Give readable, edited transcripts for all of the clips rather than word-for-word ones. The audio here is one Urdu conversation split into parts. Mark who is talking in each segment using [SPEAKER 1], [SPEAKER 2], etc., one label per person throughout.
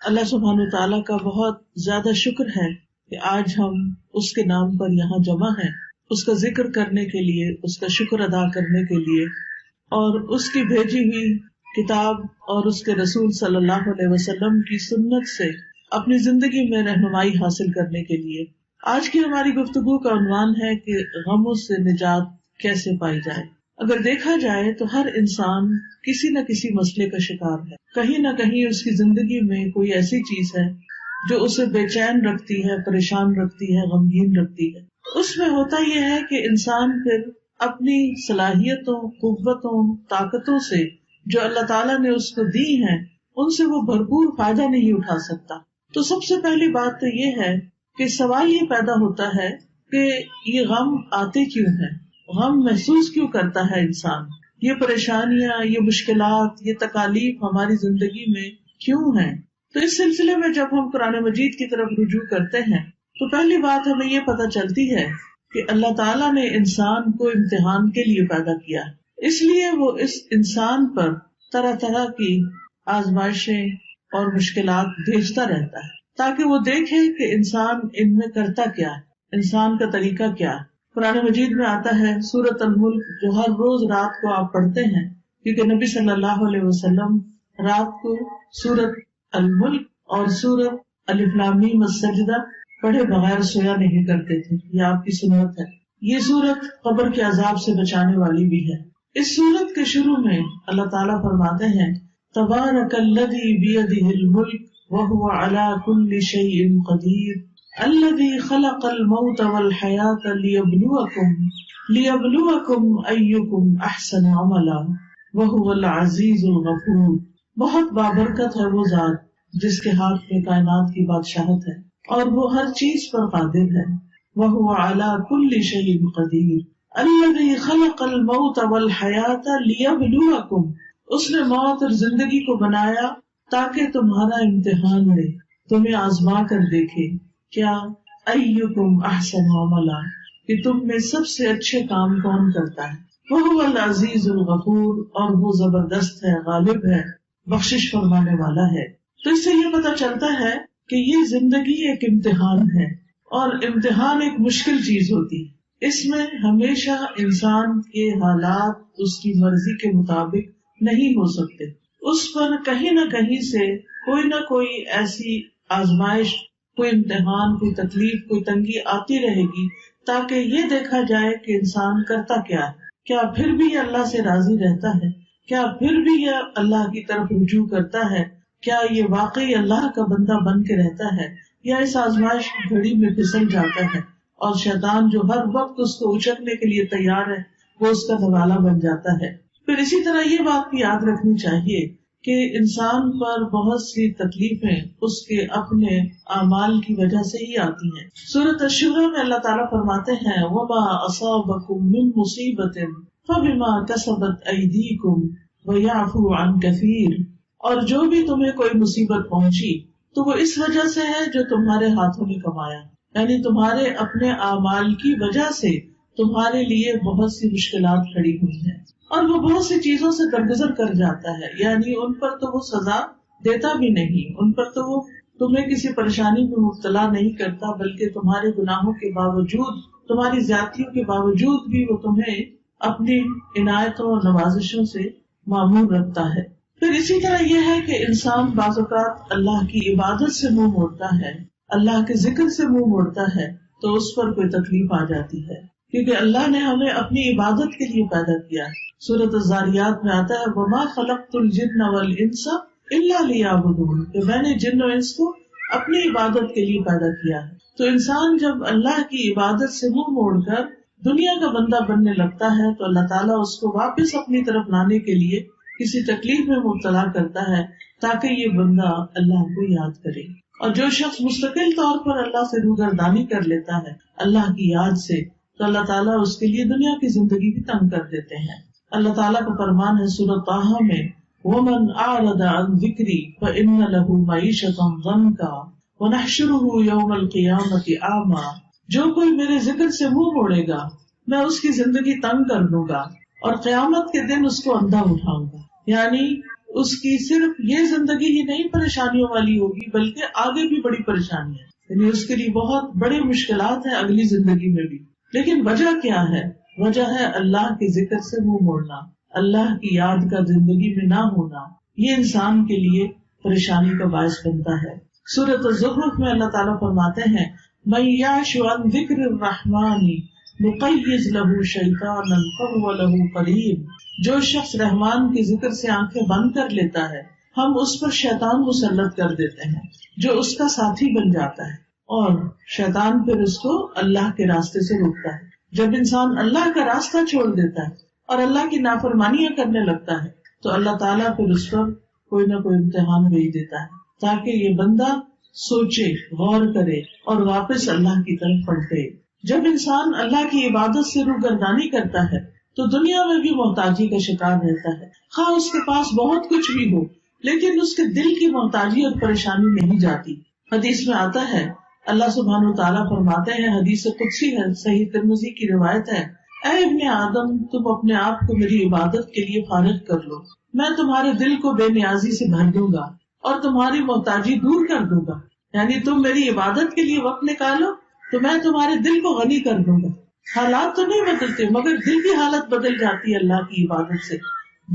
[SPEAKER 1] اللہ سبحانہ تعالیٰ کا بہت زیادہ شکر ہے کہ آج ہم اس کے نام پر یہاں جمع ہیں، اس کا ذکر کرنے کے لیے، اس کا شکر ادا کرنے کے لیے، اور اس کی بھیجی ہوئی کتاب اور اس کے رسول صلی اللہ علیہ وسلم کی سنت سے اپنی زندگی میں رہنمائی حاصل کرنے کے لیے۔ آج کی ہماری گفتگو کا عنوان ہے کہ غموں سے نجات کیسے پائی جائے۔ اگر دیکھا جائے تو ہر انسان کسی نہ کسی مسئلے کا شکار ہے، کہیں نہ کہیں اس کی زندگی میں کوئی ایسی چیز ہے جو اسے بے چین رکھتی ہے، پریشان رکھتی ہے، غمگین رکھتی ہے۔ اس میں ہوتا یہ ہے کہ انسان پھر اپنی صلاحیتوں، قوتوں، طاقتوں سے جو اللہ تعالیٰ نے اس کو دی ہیں ان سے وہ بھرپور فائدہ نہیں اٹھا سکتا۔ تو سب سے پہلی بات تو یہ ہے کہ سوال یہ پیدا ہوتا ہے کہ یہ غم آتے کیوں ہیں، غم محسوس کیوں کرتا ہے انسان، یہ پریشانیاں، یہ مشکلات، یہ تکالیف ہماری زندگی میں کیوں ہیں۔ تو اس سلسلے میں جب ہم قرآن مجید کی طرف رجوع کرتے ہیں تو پہلی بات ہمیں یہ پتہ چلتی ہے کہ اللہ تعالیٰ نے انسان کو امتحان کے لیے پیدا کیا، اس لیے وہ اس انسان پر طرح طرح کی آزمائشیں اور مشکلات بھیجتا رہتا ہے تاکہ وہ دیکھے کہ انسان ان میں کرتا کیا ہے، انسان کا طریقہ کیا ہے۔ قرآن مجید میں آتا ہے سورۃ الملک، جو ہر روز رات کو آپ پڑھتے ہیں، کیونکہ نبی صلی اللہ علیہ وسلم رات کو سورۃ الملک اور سورۃ الف لام میم السجدہ پڑھے بغیر سویا نہیں کرتے تھے، یہ آپ کی سنت ہے۔ یہ سورت قبر کے عذاب سے بچانے والی بھی ہے۔ اس سورت کے شروع میں اللہ تعالیٰ فرماتے ہیں تبارک الذی بیدہ الملک وہو علی کل شیء قدیر الذی خلق الموت والحیاۃ لیبلوکم ایکم احسن عملا وہو العزیز الغفور۔ بہت بابرکت ہے وہ ذات جس کے ہاتھ میں کائنات کی بادشاہت ہے اور وہ ہر چیز پر قادر ہے۔ وہو علی کل شیء قدیر الذی خلق الموت والحیاۃ لیبلوکم، اس نے موت اور زندگی کو بنایا تاکہ تمہارا امتحان لے، تمہیں آزما کر دیکھے کیا ایکم احسن عملا، کہ تم میں سب سے اچھے کام کون کرتا ہے۔ وہو العزیز الغفور، اور وہ زبردست ہے، غالب ہے، بخشش فرمانے والا ہے۔ تو اس سے یہ پتہ چلتا ہے کہ یہ زندگی ایک امتحان ہے، اور امتحان ایک مشکل چیز ہوتی ہے۔ اس میں ہمیشہ انسان کے حالات اس کی مرضی کے مطابق نہیں ہو سکتے، اس پر کہیں نہ کہیں سے کوئی نہ کوئی ایسی آزمائش، کوئی امتحان، کوئی تکلیف، کوئی تنگی آتی رہے گی تاکہ یہ دیکھا جائے کہ انسان کرتا کیا ہے، کیا پھر بھی یہ اللہ سے راضی رہتا ہے، کیا پھر بھی یہ اللہ کی طرف رجوع کرتا ہے، کیا یہ واقعی اللہ کا بندہ بن کے رہتا ہے، یا اس آزمائش کی گھڑی میں پھسل جاتا ہے اور شیطان جو ہر وقت اس کو اچکنے کے لیے تیار ہے وہ اس کا نوالا بن جاتا ہے۔ پھر اسی طرح یہ بات بھی یاد رکھنی چاہیے کہ انسان پر بہت سی تکلیفیں اس کے اپنے اعمال کی وجہ سے ہی آتی ہیں۔ سورۃ الشورى میں اللہ تعالیٰ فرماتے ہیں وَمَا أَصَابَكُم مِّن مُّصِيبَةٍ فَبِمَا كَسَبَتْ أَيْدِيكُمْ وَيَعْفُو عَن كَثِيرٍ، اور جو بھی تمہیں کوئی مصیبت پہنچی تو وہ اس وجہ سے ہے جو تمہارے ہاتھوں نے کمایا، یعنی تمہارے اپنے اعمال کی وجہ سے تمہارے لیے بہت سی مشکلات کھڑی ہوئی ہیں، اور وہ بہت سی چیزوں سے درگزر کر جاتا ہے، یعنی ان پر تو وہ سزا دیتا بھی نہیں، ان پر تو وہ تمہیں کسی پریشانی میں مبتلا نہیں کرتا، بلکہ تمہارے گناہوں کے باوجود، تمہاری زیادتیوں کے باوجود بھی وہ تمہیں اپنی عنایتوں اور نوازشوں سے معمور رکھتا ہے۔ پھر اسی طرح یہ ہے کہ انسان بعض اوقات اللہ کی عبادت سے منہ موڑتا ہے، اللہ کے ذکر سے منہ موڑتا ہے تو اس پر کوئی تکلیف آ جاتی ہے، کیونکہ اللہ نے ہمیں اپنی عبادت کے لیے پیدا کیا ہے۔ سورۃ الذاریات میں آتا ہے وَمَا خَلَقْتُ الْجِنَّ وَالْإِنسَ إِلَّا لِيَعْبُدُونِ، کہ میں نے جن و انس کو اپنی عبادت کے لیے پیدا کیا ہے۔ تو انسان جب اللہ کی عبادت سے منہ موڑ کر دنیا کا بندہ بننے لگتا ہے تو اللہ تعالیٰ اس کو واپس اپنی طرف لانے کے لیے کسی تکلیف میں مبتلا کرتا ہے تاکہ یہ بندہ اللہ کو یاد کرے۔ اور جو شخص مستقل طور پر اللہ سے روگردانی کر لیتا ہے اللہ کی یاد سے، تو اللہ تعالیٰ اس کے لیے دنیا کی زندگی بھی تنگ کر دیتے ہیں۔ اللہ تعالیٰ کا فرمان ہے سورۃ طٰہٰ میں وَمَنْ أَعْرَضَ عَنْ ذِكْرِي فَإِنَّ لَهُ مَعِيشَةً ضَنْكًا وَنَحْشُرُهُ يَوْمَ الْقِيَامَةِ أَعْمَىٰ، جو کوئی میرے ذکر سے منہ موڑے گا میں اس کی زندگی تنگ کر دوں گا اور قیامت کے دن اس کو اندھا اٹھاؤں گا، یعنی اس کی صرف یہ زندگی ہی نہیں پریشانیوں والی ہوگی بلکہ آگے بھی بڑی پریشانی ہے، یعنی اس کے لیے بہت بڑی مشکلات ہیں اگلی زندگی میں بھی۔ لیکن وجہ کیا ہے؟ وجہ ہے اللہ کے ذکر سے منہ موڑنا، اللہ کی یاد کا زندگی میں نہ ہونا، یہ انسان کے لیے پریشانی کا باعث بنتا ہے۔ سورۃ الزخرف میں اللہ تعالیٰ فرماتے ہیں مَن یعش عن ذکر الرحمن نقیض لہ شیطانا فہو لہ قرین، جو شخص رحمان کے ذکر سے آنکھیں بند کر لیتا ہے ہم اس پر شیطان مسلط کر دیتے ہیں جو اس کا ساتھی بن جاتا ہے، اور شیطان پھر اس کو اللہ کے راستے سے روکتا ہے۔ جب انسان اللہ کا راستہ چھوڑ دیتا ہے اور اللہ کی نافرمانیاں کرنے لگتا ہے تو اللہ تعالیٰ پھر اس پر کوئی نہ کوئی امتحان بھیج دیتا ہے تاکہ یہ بندہ سوچے، غور کرے اور واپس اللہ کی طرف پلٹے۔ جب انسان اللہ کی عبادت سے روگردانی کرتا ہے تو دنیا میں بھی محتاجی کا شکار رہتا ہے، خواہ اس کے پاس بہت کچھ بھی ہو لیکن اس کے دل کی محتاجی اور پریشانی نہیں جاتی۔ حدیث میں آتا ہے اللہ سبحانہ وتعالیٰ فرماتے ہیں، حدیث قدسی ہے، صحیح ترمذی کی روایت ہے، اے ابن آدم تم اپنے آپ کو میری عبادت کے لیے فارغ کر لو، میں تمہارے دل کو بے نیازی سے بھر دوں گا اور تمہاری محتاجی دور کر دوں گا، یعنی تم میری عبادت کے لیے وقت نکالو تو میں تمہارے دل کو غنی کر دوں گا۔ حالات تو نہیں بدلتے مگر دل کی حالت بدل جاتی ہے اللہ کی عبادت سے،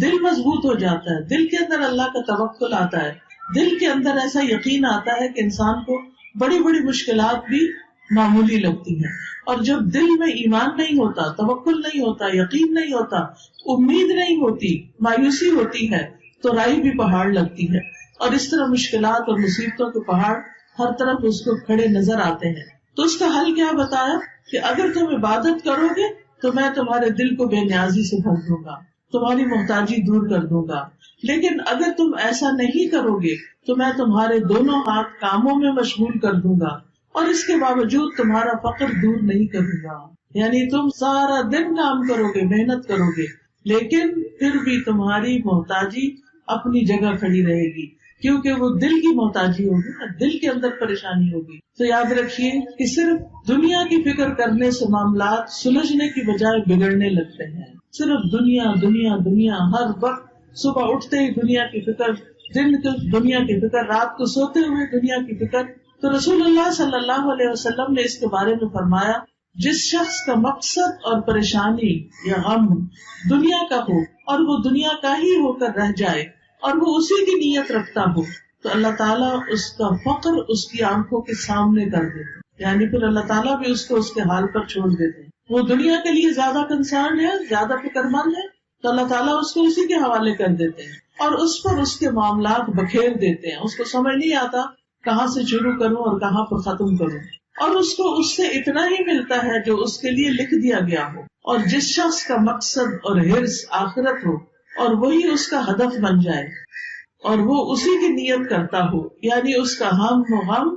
[SPEAKER 1] دل مضبوط ہو جاتا ہے، دل کے اندر اللہ کا توکل آتا ہے، دل کے اندر ایسا یقین آتا ہے کہ انسان کو بڑی بڑی مشکلات بھی معمولی لگتی ہیں، اور جب دل میں ایمان نہیں ہوتا، توکل نہیں ہوتا، یقین نہیں ہوتا، امید نہیں ہوتی، مایوسی ہوتی ہے تو رائی بھی پہاڑ لگتی ہے، اور اس طرح مشکلات اور مصیبتوں کے پہاڑ ہر طرف اس کو کھڑے نظر آتے ہیں۔ تو اس کا حل کیا بتایا کہ اگر تم عبادت کرو گے تو میں تمہارے دل کو بے نیازی سے بھر دوں گا، تمہاری محتاجی دور کر دوں گا، لیکن اگر تم ایسا نہیں کرو گے تو میں تمہارے دونوں ہاتھ کاموں میں مشغول کر دوں گا اور اس کے باوجود تمہارا فقر دور نہیں کروں گا، یعنی تم سارا دن کام کرو گے، محنت کرو گے، لیکن پھر بھی تمہاری محتاجی اپنی جگہ کھڑی رہے گی کیونکہ وہ دل کی محتاجی ہوگی نا، دل کے اندر پریشانی ہوگی۔ تو یاد رکھیے کہ صرف دنیا کی فکر کرنے سے معاملات سلجھنے کی بجائے بگڑنے لگتے ہیں، صرف دنیا دنیا دنیا، ہر وقت صبح اٹھتے ہی دنیا کی فکر، دن کو دنیا کی فکر، رات کو سوتے ہوئے دنیا کی فکر۔ تو رسول اللہ صلی اللہ علیہ وسلم نے اس کے بارے میں فرمایا جس شخص کا مقصد اور پریشانی یا غم دنیا کا ہو اور وہ دنیا کا ہی ہو کر رہ جائے اور وہ اسی کی نیت رکھتا ہو تو اللہ تعالیٰ اس کا فقر اس کی آنکھوں کے سامنے کر دیتے، یعنی پھر اللہ تعالیٰ بھی اس کو اس کے حال پر چھوڑ دیتے۔ وہ دنیا کے لیے زیادہ کنسرن ہے، زیادہ فکر مند ہے تو اللہ تعالیٰ اس کو اسی کے حوالے کر دیتے ہیں اور اس پر اس کے معاملات بکھیر دیتے ہیں، اس کو سمجھ نہیں آتا کہاں سے شروع کروں اور کہاں پر ختم کروں، اور اس کو اس سے اتنا ہی ملتا ہے جو اس کے لیے لکھ دیا گیا ہو۔ اور جس شخص کا مقصد اور حرص آخرت ہو اور وہی اس کا ہدف بن جائے اور وہ اسی کی نیت کرتا ہو، یعنی اس کا ہم و غم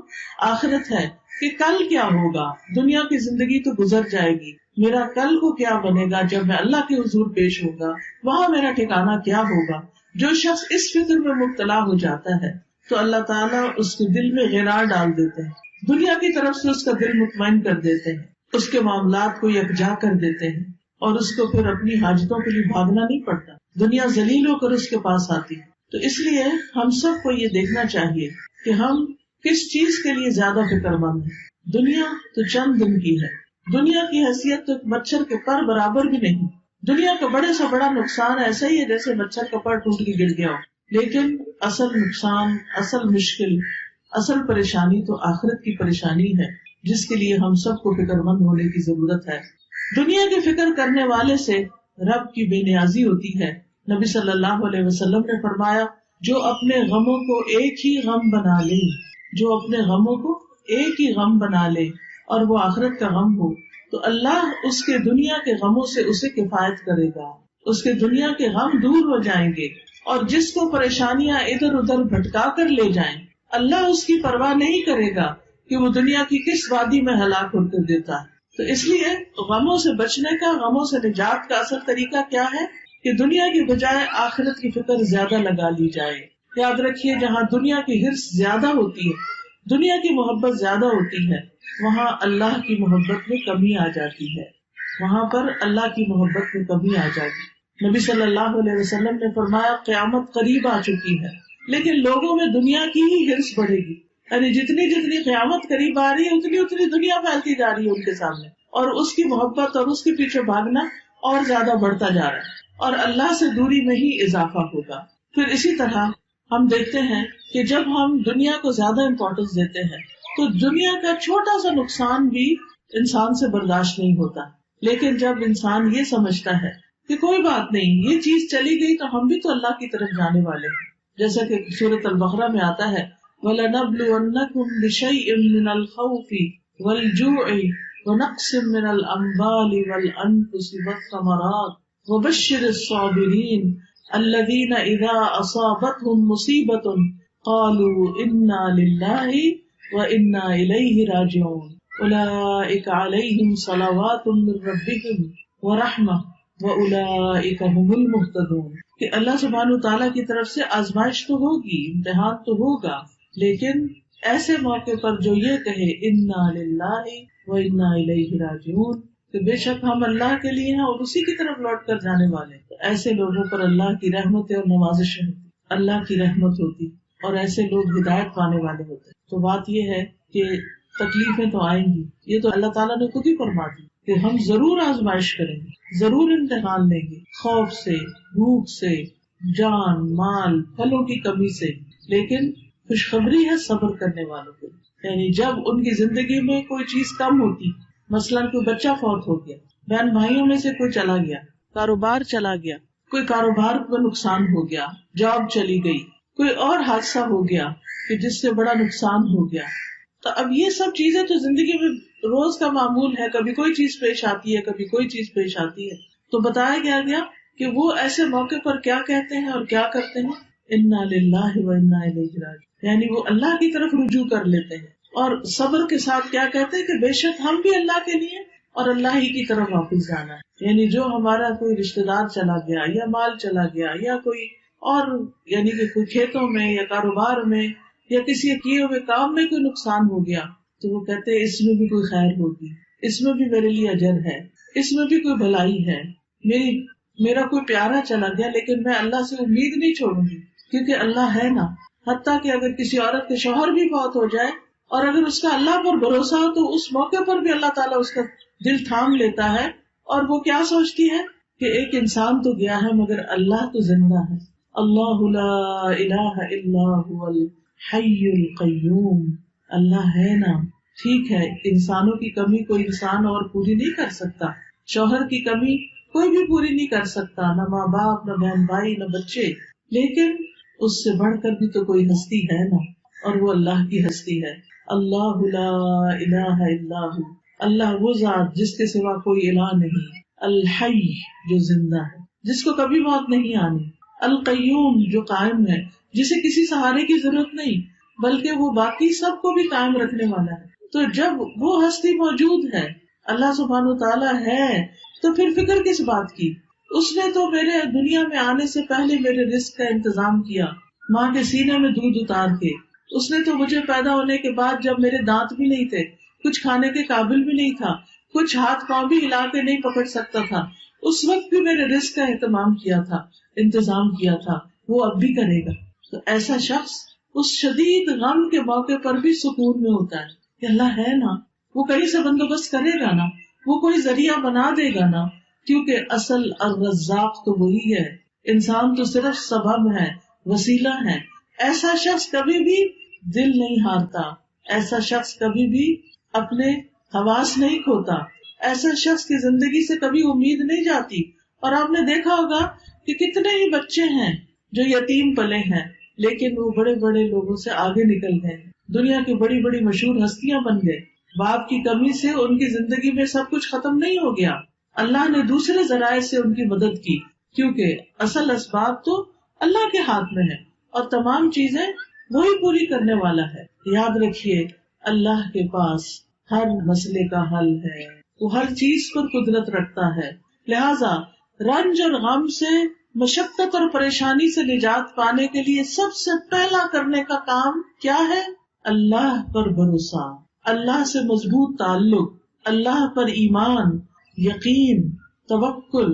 [SPEAKER 1] آخرت ہے کہ کل کیا ہوگا، دنیا کی زندگی تو گزر جائے گی، میرا کل کو کیا بنے گا جب میں اللہ کے حضور پیش ہوگا، وہاں میرا ٹھکانہ کیا ہوگا۔ جو شخص اس فکر میں مبتلا ہو جاتا ہے تو اللہ تعالیٰ اس کے دل میں غرار ڈال دیتے ہیں، دنیا کی طرف سے اس کا دل مطمئن کر دیتے ہیں، اس کے معاملات کو یکجا کر دیتے ہیں اور اس کو پھر اپنی حاجتوں کے لیے بھاگنا نہیں پڑتا، دنیا ذلیل ہو کر اس کے پاس آتی ہے۔ تو اس لیے ہم سب کو یہ دیکھنا چاہیے کہ ہم کس چیز کے لیے زیادہ فکر مند ہیں۔ دنیا تو چند دن کی ہے، دنیا کی حیثیت تو مچھر کے پر برابر بھی نہیں، دنیا کا بڑے سے بڑا نقصان ایسا ہی ہے جیسے مچھر کا پر ٹوٹ کے گر گیا ہو، لیکن اصل نقصان، اصل مشکل، اصل پریشانی تو آخرت کی پریشانی ہے جس کے لیے ہم سب کو فکر مند ہونے کی ضرورت ہے۔ دنیا کی فکر کرنے والے سے رب کی بے نیازی ہوتی ہے۔ نبی صلی اللہ علیہ وسلم نے فرمایا جو اپنے غموں کو ایک ہی غم بنا لے، جو اپنے غموں کو ایک ہی غم بنا لے اور وہ آخرت کا غم ہو تو اللہ اس کے دنیا کے غموں سے اسے کفایت کرے گا، اس کے دنیا کے غم دور ہو جائیں گے، اور جس کو پریشانیاں ادھر ادھر بھٹکا کر لے جائیں اللہ اس کی پرواہ نہیں کرے گا کہ وہ دنیا کی کس وادی میں ہلاک ہو کر دیتا ہے۔ تو اس لیے غموں سے بچنے کا، غموں سے نجات کا اصل طریقہ کیا ہے کہ دنیا کی بجائے آخرت کی فکر زیادہ لگا لی جائے۔ یاد رکھیے جہاں دنیا کی حرص زیادہ ہوتی ہے، دنیا کی محبت زیادہ ہوتی ہے، وہاں اللہ کی محبت میں کمی آ جاتی ہے، وہاں پر اللہ کی محبت میں کمی آ جائے گی۔ نبی صلی اللہ علیہ وسلم نے فرمایا قیامت قریب آ چکی ہے، لیکن لوگوں میں دنیا کی ہی ہرس بڑھے گی، یعنی جتنی جتنی قیامت قریب آ رہی ہے اتنی اتنی دنیا پھیلتی جا رہی ہے ان کے سامنے، اور اس کی محبت اور اس کے پیچھے بھاگنا اور زیادہ بڑھتا جا رہا ہے، اور اللہ سے دوری میں ہی اضافہ ہوگا۔ پھر اسی طرح ہم دیکھتے ہیں کہ جب ہم دنیا کو زیادہ امپورٹنس دیتے ہیں تو دنیا کا چھوٹا سا نقصان بھی انسان سے برداشت نہیں ہوتا، لیکن جب انسان یہ سمجھتا ہے کہ کوئی بات نہیں، یہ چیز چلی گئی تو ہم بھی تو اللہ کی طرف جانے والے ہیں، جیسا کہ سورۃ البقرہ میں آتا ہے وَلَنَبْلُوَنَّكُمْ بِشَيْءٍ مِّنَ الْخَوْفِ وَالْجُوعِ وَنَقْصٍ مِّنَ الْأَمْوَالِ وَالْأَنفُسِ وَالثَّمَرَاتِ وَبَشِّرِ الصَّابِرِينَ الَّذِينَ إِذَا أَصَابَتْهُم مُّصِيبَةٌ قَالُوا إِنَّا لِلَّهِ وَإِنَّا إِلَيْهِ رَاجِعُونَ أُولَٰئِكَ عَلَيْهِمْ صَلَوَاتٌ مِّن رَّبِّهِمْ وَرَحْمَةٌ وَأُولَٰئِكَ هُمُ الْمُهْتَدُونَ۔ کہ اللہ سبحانہ وتعالیٰ کی طرف سے آزمائش تو ہوگی، امتحان تو ہوگا، لیکن ایسے موقع پر جو یہ کہے انا للہ و انا الیہ راجعون، کہ بے شک ہم اللہ کے لیے ہیں اور اسی کی طرف لوٹ کر جانے والے، تو ایسے لوگوں پر اللہ کی رحمتیں اور نوازشیں ہوتی، اللہ کی رحمت ہوتی، اور ایسے لوگ ہدایت پانے والے ہوتے۔ تو بات یہ ہے کہ تکلیفیں تو آئیں گی، یہ تو اللہ تعالیٰ نے خود ہی فرما دی کہ ہم ضرور آزمائش کریں گے، ضرور امتحان لیں گے، خوف سے، بھوک سے، جان مال پھلوں کی کمی سے، لیکن خوشخبری ہے صبر کرنے والوں کو، یعنی جب ان کی زندگی میں کوئی چیز کم ہوتی، مثلاً کوئی بچہ فوت ہو گیا، بہن بھائیوں میں سے کوئی چلا گیا، کاروبار چلا گیا، کوئی کاروبار کو نقصان ہو گیا، جاب چلی گئی، کوئی اور حادثہ ہو گیا کہ جس سے بڑا نقصان ہو گیا، تو اب یہ سب چیزیں تو زندگی میں روز کا معمول ہے، کبھی کوئی چیز پیش آتی ہے، کبھی کوئی چیز پیش آتی ہے۔ تو بتایا گیا کہ وہ ایسے موقع پر کیا کہتے ہیں اور کیا کرتے ہیں، انا للہ و انا الیہ راجعون، یعنی وہ اللہ کی طرف رجوع کر لیتے ہیں، اور صبر کے ساتھ کیا کہتے ہیں کہ بے شک ہم بھی اللہ کے لیے اور اللہ ہی کی طرف واپس جانا ہے۔ یعنی جو ہمارا کوئی رشتہ دار چلا گیا یا مال چلا گیا یا کوئی اور، یعنی کہ کوئی کھیتوں میں یا کاروبار میں یا کسی کیے ہوئے کام میں کوئی نقصان ہو گیا، تو وہ کہتے ہیں اس میں بھی کوئی خیر ہوگی، اس میں بھی میرے لیے اجر ہے، اس میں بھی کوئی بھلائی ہے، میرا کوئی پیارا چلا گیا لیکن میں اللہ سے امید نہیں چھوڑوں گی، کیونکہ اللہ ہے نا۔ حتیٰ کہ اگر کسی عورت کے شوہر بھی فوت ہو جائے اور اگر اس کا اللہ پر بھروسہ ہو تو اس موقع پر بھی اللہ تعالیٰ اس کا دل تھام لیتا ہے، اور وہ کیا سوچتی ہے کہ ایک انسان تو گیا ہے مگر اللہ تو زندہ ہے، اللہ لا الہ الا هو الحی القیوم، اللہ ہے نا۔ ٹھیک ہے، انسانوں کی کمی کوئی انسان اور پوری نہیں کر سکتا، شوہر کی کمی کوئی بھی پوری نہیں کر سکتا، نہ ماں باپ، نہ بہن بھائی، نہ بچے، لیکن اس سے بڑھ کر بھی تو کوئی ہستی ہے نا، اور وہ اللہ کی ہستی ہے۔ اللہ لا الہ الا ہو، اللہ وہ ذات جس کے سوا کوئی الہ نہیں، الحی جو زندہ ہے، جس کو کبھی موت نہیں آنی، القیوم جو قائم ہے، جسے کسی سہارے کی ضرورت نہیں بلکہ وہ باقی سب کو بھی قائم رکھنے والا ہے۔ تو جب وہ ہستی موجود ہے، اللہ سبحانہ وتعالیٰ ہے، تو پھر فکر کس بات کی؟ اس نے تو میرے دنیا میں آنے سے پہلے میرے رزق کا انتظام کیا، ماں کے سینے میں دودھ اتار کے، اس نے تو مجھے پیدا ہونے کے بعد جب میرے دانت بھی نہیں تھے، کچھ کھانے کے قابل بھی نہیں تھا، کچھ ہاتھ پاؤں بھی ہلا کے نہیں پکڑ سکتا تھا، اس وقت بھی میرے رزق کا اہتمام کیا تھا، انتظام کیا تھا، وہ اب بھی کرے گا۔ تو ایسا شخص اس شدید غم کے موقع پر بھی سکون میں ہوتا ہے کہ اللہ ہے نا، وہ کہیں سے بندوبست کرے گا نا، وہ کوئی ذریعہ بنا دے گا نا، کیونکہ اصل الرزاق تو وہی ہے، انسان تو صرف سبب ہے، وسیلہ ہے۔ ایسا شخص کبھی بھی دل نہیں ہارتا، ایسا شخص کبھی بھی اپنے حواس نہیں کھوتا، ایسا شخص کی زندگی سے کبھی امید نہیں جاتی۔ اور آپ نے دیکھا ہوگا کہ کتنے ہی بچے ہیں جو یتیم پلے ہیں، لیکن وہ بڑے بڑے لوگوں سے آگے نکل گئے، دنیا کی بڑی بڑی مشہور ہستیاں بن گئے۔ باپ کی کمی سے ان کی زندگی میں سب کچھ ختم نہیں ہو گیا، اللہ نے دوسرے ذرائع سے ان کی مدد کی، کیونکہ اصل اسباب تو اللہ کے ہاتھ میں ہے اور تمام چیزیں وہی پوری کرنے والا ہے۔ یاد رکھیے، اللہ کے پاس ہر مسئلے کا حل ہے، وہ ہر چیز پر قدرت رکھتا ہے۔ لہذا رنج اور غم سے، مشقت اور پریشانی سے نجات پانے کے لیے سب سے پہلا کرنے کا کام کیا ہے؟ اللہ پر بھروسہ، اللہ سے مضبوط تعلق، اللہ پر ایمان، یقین، توکل،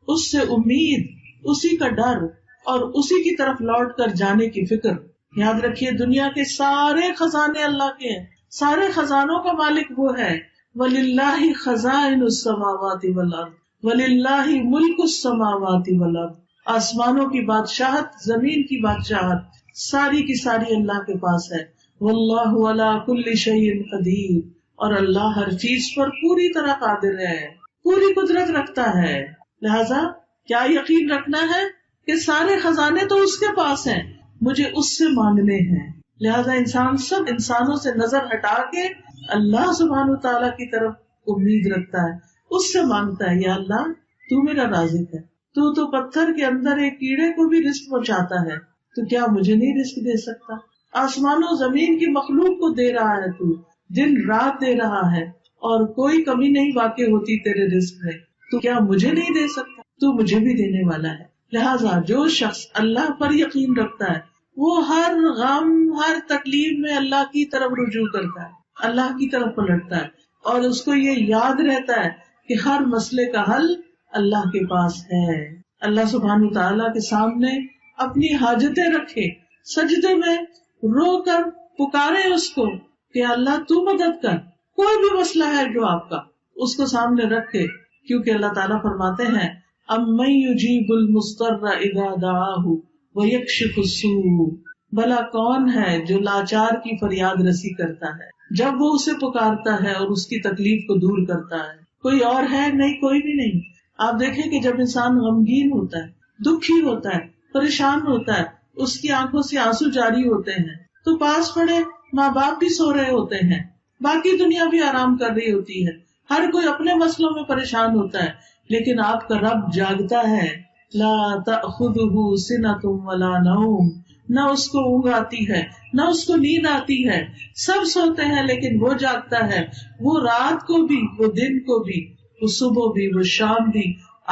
[SPEAKER 1] اس سے امید، اسی کا ڈر اور اسی کی طرف لوٹ کر جانے کی فکر. یاد رکھیے دنیا کے سارے خزانے اللہ کے ہیں، سارے خزانوں کا مالک وہ ہے. وَلِلَّهِ خَزَائِنُ السَّمَاوَاتِ وَالْأَرْضِ وَلِلَّهِ مُلْكُ السَّمَاوَاتِ وَالْأَرْضِ. آسمانوں کی بادشاہت، زمین کی بادشاہت ساری کی ساری اللہ کے پاس ہے. وَاللَّهُ عَلَى كُلِّ شَيْءٍ قَدِيرٌ. اور اللہ ہر چیز پر پوری طرح قادر ہے، پوری قدرت رکھتا ہے. لہذا کیا یقین رکھنا ہے کہ سارے خزانے تو اس کے پاس ہیں، مجھے اس سے مانگنے ہیں. لہذا انسان سب انسانوں سے نظر ہٹا کے اللہ سبحانہ تعالیٰ کی طرف امید رکھتا ہے، اس سے مانگتا ہے یا اللہ تو میرا رازق ہے، تو پتھر کے اندر ایک کیڑے کو بھی رزق پہنچاتا ہے، تو کیا مجھے نہیں رزق دے سکتا؟ آسمانوں زمین کی مخلوق کو دے رہا ہے، تو دن رات دے رہا ہے اور کوئی کمی نہیں واقع ہوتی تیرے رزق میں، تو کیا مجھے نہیں دے سکتا؟ تو مجھے بھی دینے والا ہے. لہٰذا جو شخص اللہ پر یقین رکھتا ہے وہ ہر غم، ہر تکلیف میں اللہ کی طرف رجوع کرتا ہے، اللہ کی طرف پلٹتا ہے، اور اس کو یہ یاد رہتا ہے کہ ہر مسئلے کا حل اللہ کے پاس ہے. اللہ سبحانہ تعالیٰ کے سامنے اپنی حاجتیں رکھے، سجدے میں رو کر پکارے اس کو کہ اللہ تو مدد کر. کوئی بھی مسئلہ ہے جو آپ کا، اس کو سامنے رکھے، کیونکہ اللہ تعالیٰ فرماتے ہیں اَمَّن يُجِيبُ الْمُضْطَرَّ إِذَا دَعَاهُ وَيَكْشِفُ السُّوءَ. بھلا کون ہے جو لاچار کی فریاد رسی کرتا ہے جب وہ اسے پکارتا ہے اور اس کی تکلیف کو دور کرتا ہے؟ کوئی اور ہے؟ نہیں، کوئی بھی نہیں. آپ دیکھیں کہ جب انسان غمگین ہوتا ہے، دکھی ہوتا ہے، پریشان ہوتا ہے، اس کی آنکھوں سے آنسو جاری ہوتے ہیں، تو پاس پڑے ماں باپ بھی سو رہے ہوتے ہیں، باقی دنیا بھی آرام کر رہی ہوتی ہے، ہر کوئی اپنے مسئلوں میں پریشان ہوتا ہے، لیکن آپ کا رب جاگتا ہے. لا تأخذہ سنۃ ولا نوم. نہ اس کو اونگ آتی ہے نہ اس کو نیند آتی ہے، سب سوتے ہیں لیکن وہ جاگتا ہے. وہ رات کو بھی، وہ دن کو بھی، وہ صبح بھی، وہ شام بھی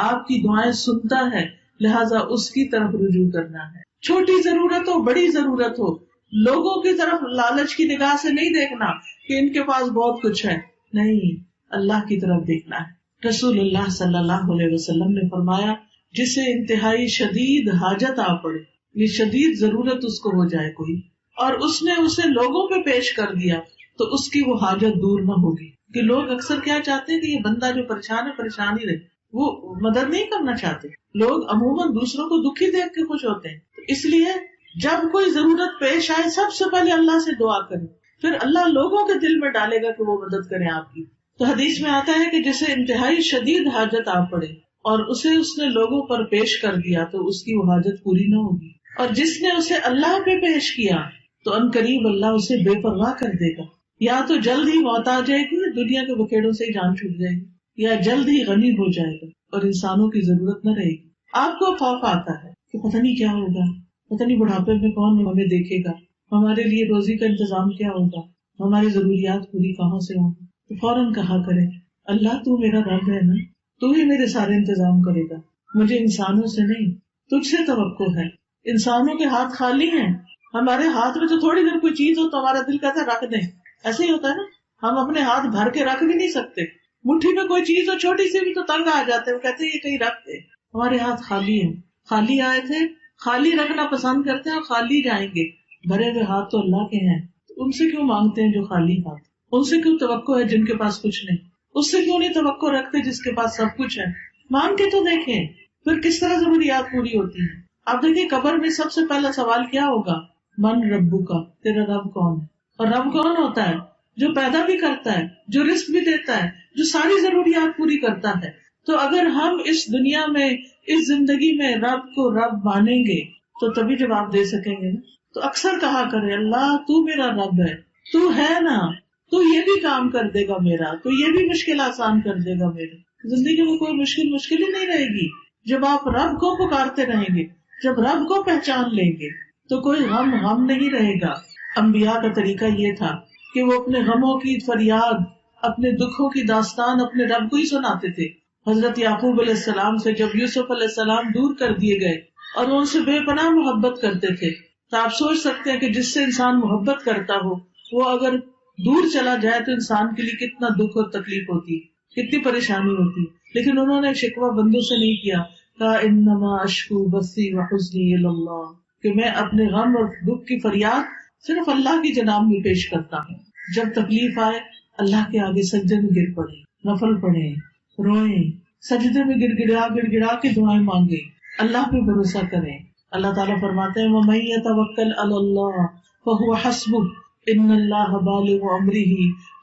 [SPEAKER 1] آپ کی دعائیں سنتا ہے. لہٰذا اس کی طرف رجوع کرنا ہے. چھوٹی ضرورت ہو، بڑی ضرورت ہو، لوگوں کی طرف لالچ کی نگاہ سے نہیں دیکھنا کہ ان کے پاس بہت کچھ ہے، نہیں، اللہ کی طرف دیکھنا ہے. رسول اللہ صلی اللہ علیہ وسلم نے فرمایا جسے انتہائی شدید حاجت آ پڑے، یہ شدید ضرورت اس کو ہو جائے کوئی، اور اس نے اسے لوگوں پہ پیش کر دیا تو اس کی وہ حاجت دور نہ ہوگی. کہ لوگ اکثر کیا چاہتے ہیں کہ یہ بندہ جو پریشان ہے پریشان ہی رہے، وہ مدد نہیں کرنا چاہتے. لوگ عموماً دوسروں کو دکھی دیکھ کے خوش ہوتے ہیں. تو اس لیے جب کوئی ضرورت پیش آئے سب سے پہلے اللہ سے دعا کریں، پھر اللہ لوگوں کے دل میں ڈالے گا کہ وہ مدد کریں آپ کی. تو حدیث میں آتا ہے کہ جسے انتہائی شدید حاجت آ پڑے اور اسے اس نے لوگوں پر پیش کر دیا تو اس کی وہ حاجت پوری نہ ہوگی، اور جس نے اسے اللہ پہ پیش کیا تو عنقریب اللہ اسے بے پرواہ کر دے گا. یا تو جلد ہی موت آ جائے گی، دنیا کے بکھیڑوں سے ہی جان چھوٹ جائے گی، یا جلد ہی غنی ہو جائے گا اور انسانوں کی ضرورت نہ رہے گی. آپ کو خوف آتا ہے کہ پتہ نہیں کیا ہوگا، پتہ نہیں بڑھاپے میں کون ہمیں دیکھے گا، ہمارے لیے روزی کا انتظام کیا ہوگا، ہماری ضروریات پوری کہاں سے ہوں گی. تو فوراً کہا کرے اللہ تو میرا رب ہے نا، تو ہی میرے سارے انتظام کرے گا، مجھے انسانوں سے نہیں تجھ سے توقع ہے. انسانوں کے ہاتھ خالی ہیں، ہمارے ہاتھ میں تو تھوڑی دیر کوئی چیز ہو تو ہمارا دل کہتا ہے رکھ دیں، ایسے ہی ہوتا ہے نا، ہم اپنے ہاتھ بھر کے رکھ بھی نہیں سکتے، مٹھی میں کوئی چیز ہو چھوٹی سی بھی تو تنگ آ جاتے ہیں، وہ کہتے ہیں یہ کہیں رکھ دے. ہمارے ہاتھ خالی ہیں، خالی آئے تھے، خالی رکھنا پسند کرتے ہیں اور خالی جائیں گے. بھرے ہوئے ہاتھ تو اللہ کے ہیں، تو ان سے کیوں مانگتے ہیں جو خالی ہاتھ؟ ان سے کیوں توقع ہے جن کے پاس کچھ نہیں؟ اس سے کیوں نہیں توقع رکھتے جس کے پاس سب کچھ ہے؟ مانگ کے تو دیکھیں پھر کس طرح ضروریات پوری ہوتی ہیں. آپ دیکھیں قبر میں سب سے پہلا سوال کیا ہوگا؟ من ربو کا، تیرا رب کون ہے؟ اور رب کون ہوتا ہے؟ جو پیدا بھی کرتا ہے، جو رزق بھی دیتا ہے، جو ساری ضروریات پوری کرتا ہے. تو اگر ہم اس دنیا میں، اس زندگی میں رب کو رب مانیں گے تو تبھی جواب دے سکیں گے نا. تو اکثر کہا کرے اللہ تو میرا رب ہے، تو ہے نا، تو یہ بھی کام کر دے گا میرا، تو یہ بھی مشکل آسان کر دے گا میری. زندگی میں کوئی مشکل ہی نہیں رہے گی جب آپ رب کو پکارتے رہیں گے، جب رب کو پہچان لیں گے تو کوئی غم نہیں رہے گا. انبیاء کا طریقہ یہ تھا کہ وہ اپنے غموں کی فریاد، اپنے دکھوں کی داستان اپنے رب کو ہی سناتے تھے. حضرت یعقوب علیہ السلام سے جب یوسف علیہ السلام دور کر دیے گئے اور وہ ان سے بے پناہ محبت کرتے تھے، تو آپ سوچ سکتے ہیں کہ جس سے انسان محبت کرتا ہو وہ اگر دور چلا جائے تو انسان کے لیے کتنا دکھ اور تکلیف ہوتی، کتنی پریشانی ہوتی. لیکن انہوں نے شکوہ بندوں سے نہیں کیا، کہا انما اشکو بثی وحزنی الی اللہ، کہ میں اپنے غم اور دکھ کی فریاد صرف اللہ کی جناب میں پیش کرتا ہوں. جب تکلیف آئے اللہ کے آگے سجدے میں گر پڑے، نفل پڑھے، روئیں، سجدے میں گڑ گڑا کے دعائیں مانگے، اللہ پہ بھروسہ کریں. اللہ تعالیٰ فرماتے ہیں وَمَن يَتَوَكَّلْ عَلَى اللَّهِ فَهُوَ حَسْبُهُ إِنَّ اللَّهَ بَالِغُ أَمْرِهِ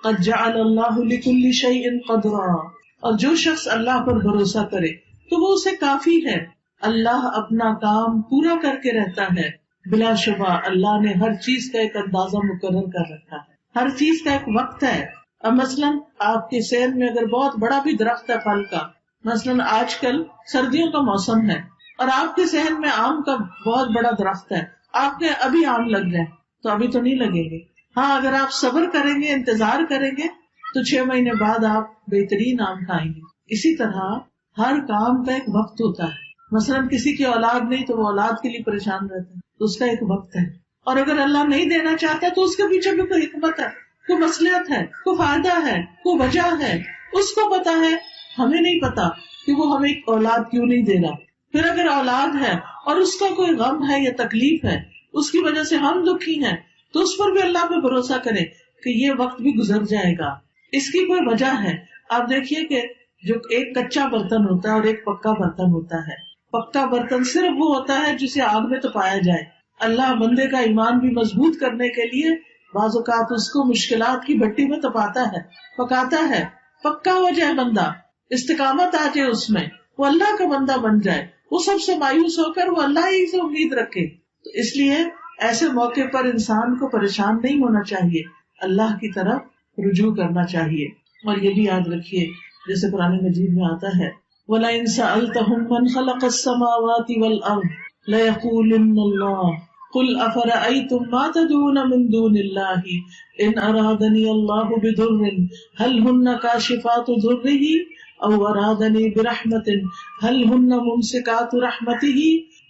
[SPEAKER 1] قَدْ جَعَلَ اللَّهُ لِكُلِّ شَيْءٍ قَدْرًا. اور جو شخص اللہ پر بھروسہ کرے تو وہ اسے کافی ہے، اللہ اپنا کام پورا کر کے رہتا ہے. بلا شبہ اللہ نے ہر چیز کا ایک اندازہ مقرر کر رکھا ہے، ہر چیز کا ایک وقت ہے. اب مثلاً آپ کے صحن میں اگر بہت بڑا بھی درخت ہے پھل کا، مثلاً آج کل سردیوں کا موسم ہے اور آپ کے صحن میں آم کا بہت بڑا درخت ہے، آپ کے ابھی آم لگ جائیں تو ابھی تو نہیں لگیں گے. ہاں اگر آپ صبر کریں گے، انتظار کریں گے تو 6 مہینے بعد آپ بہترین آم کھائیں گے. اسی طرح ہر کام کا ایک وقت ہوتا ہے. مثلاً کسی کی اولاد نہیں تو وہ اولاد کے لیے پریشان رہتا ہے تو اس کا ایک وقت ہے، اور اگر اللہ نہیں دینا چاہتا تو اس کے پیچھے بھی کوئی حکمت ہے، کوئی مصلحت ہے، کوئی فائدہ ہے، کوئی وجہ ہے، اس کو پتا ہے، ہمیں نہیں پتا کہ وہ ہمیں اولاد کیوں نہیں دے رہا. پھر اگر اولاد ہے اور اس کا کوئی غم ہے یا تکلیف ہے، اس کی وجہ سے ہم دکھی ہیں، تو اس پر بھی اللہ پہ بھروسہ کریں کہ یہ وقت بھی گزر جائے گا، اس کی کوئی وجہ ہے. آپ دیکھیے کہ جو ایک کچا برتن ہوتا ہے اور ایک پکا برتن ہوتا ہے، پکا برتن صرف وہ ہوتا ہے جسے آگ میں تپایا جائے. اللہ بندے کا ایمان بھی مضبوط کرنے کے لیے بعض اوقات اس کو مشکلات کی بھٹی میں تپاتا ہے، پکاتا ہے، پکا ہو جائے بندہ، استقامت آ جائے اس میں، وہ اللہ کا بندہ بن جائے، وہ سب سے مایوس ہو کر وہ اللہ ہی سے امید رکھے. تو اس لیے ایسے موقع پر انسان کو پریشان نہیں ہونا چاہیے، اللہ کی طرف رجوع کرنا چاہیے. اور یہ بھی یاد رکھیے جیسے قرآن مجید میں آتا ہے وَلَئِن سَأَلْتَهُم مَّنْ خَلَقَ السَّمَاوَاتِ وَالْأَرْضَ لَيَقُولُنَّ اللَّهُ قُلْ أَفَرَأَيْتُم مَّا تَدْعُونَ مِن دُونِ اللَّهِ إِنْ أَرَادَنِيَ اللَّهُ بِضُرٍّ هَلْ هُنَّ كَاشِفَاتُ ضُرِّهِ أَوْ أَرَادَنِي بِرَحْمَةٍ هَلْ هُنَّ مُمْسِكَاتُ رَحْمَتِهِ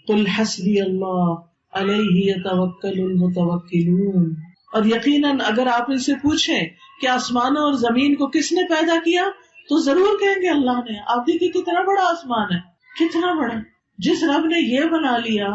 [SPEAKER 1] قُلْ حَسْبِيَ اللَّهُ عَلَيْهِ يَتَوَكَّلُ الْمُتَوَكِّلُونَ. اور یقیناً اگر آپ ان سے پوچھیں کہ آسمانوں اور زمین کو کس نے پیدا کیا تو ضرور کہیں گے اللہ نے. آپ دیکھیے کتنا بڑا آسمان ہے، کتنا بڑا. جس رب نے یہ بنا لیا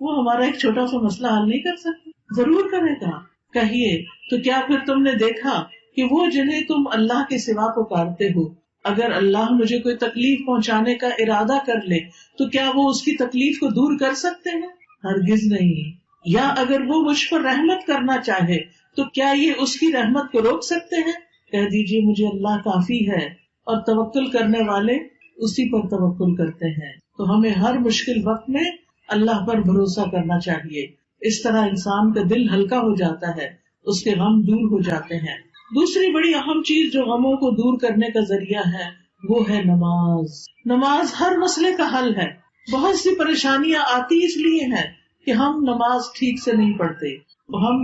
[SPEAKER 1] وہ ہمارا ایک چھوٹا سا مسئلہ حل نہیں کر سکتا؟ ضرور کرے گا. کہیے تو کیا پھر تم نے دیکھا کہ وہ جنہیں تم اللہ کے سوا پکارتے ہو، اگر اللہ مجھے کوئی تکلیف پہنچانے کا ارادہ کر لے تو کیا وہ اس کی تکلیف کو دور کر سکتے ہیں؟ ہرگز نہیں. یا اگر وہ مجھ پر رحمت کرنا چاہے تو کیا یہ اس کی رحمت کو روک سکتے ہیں؟ کہہ دیجیے مجھے اللہ کافی ہے، اور توکل کرنے والے اسی پر توکل کرتے ہیں. تو ہمیں ہر مشکل وقت میں اللہ پر بھروسہ کرنا چاہیے. اس طرح انسان کا دل ہلکا ہو جاتا ہے، اس کے غم دور ہو جاتے ہیں. دوسری بڑی اہم چیز جو غموں کو دور کرنے کا ذریعہ ہے وہ ہے نماز. نماز ہر مسئلے کا حل ہے. بہت سی پریشانیاں آتی اس لیے ہیں کہ ہم نماز ٹھیک سے نہیں پڑھتے، ہم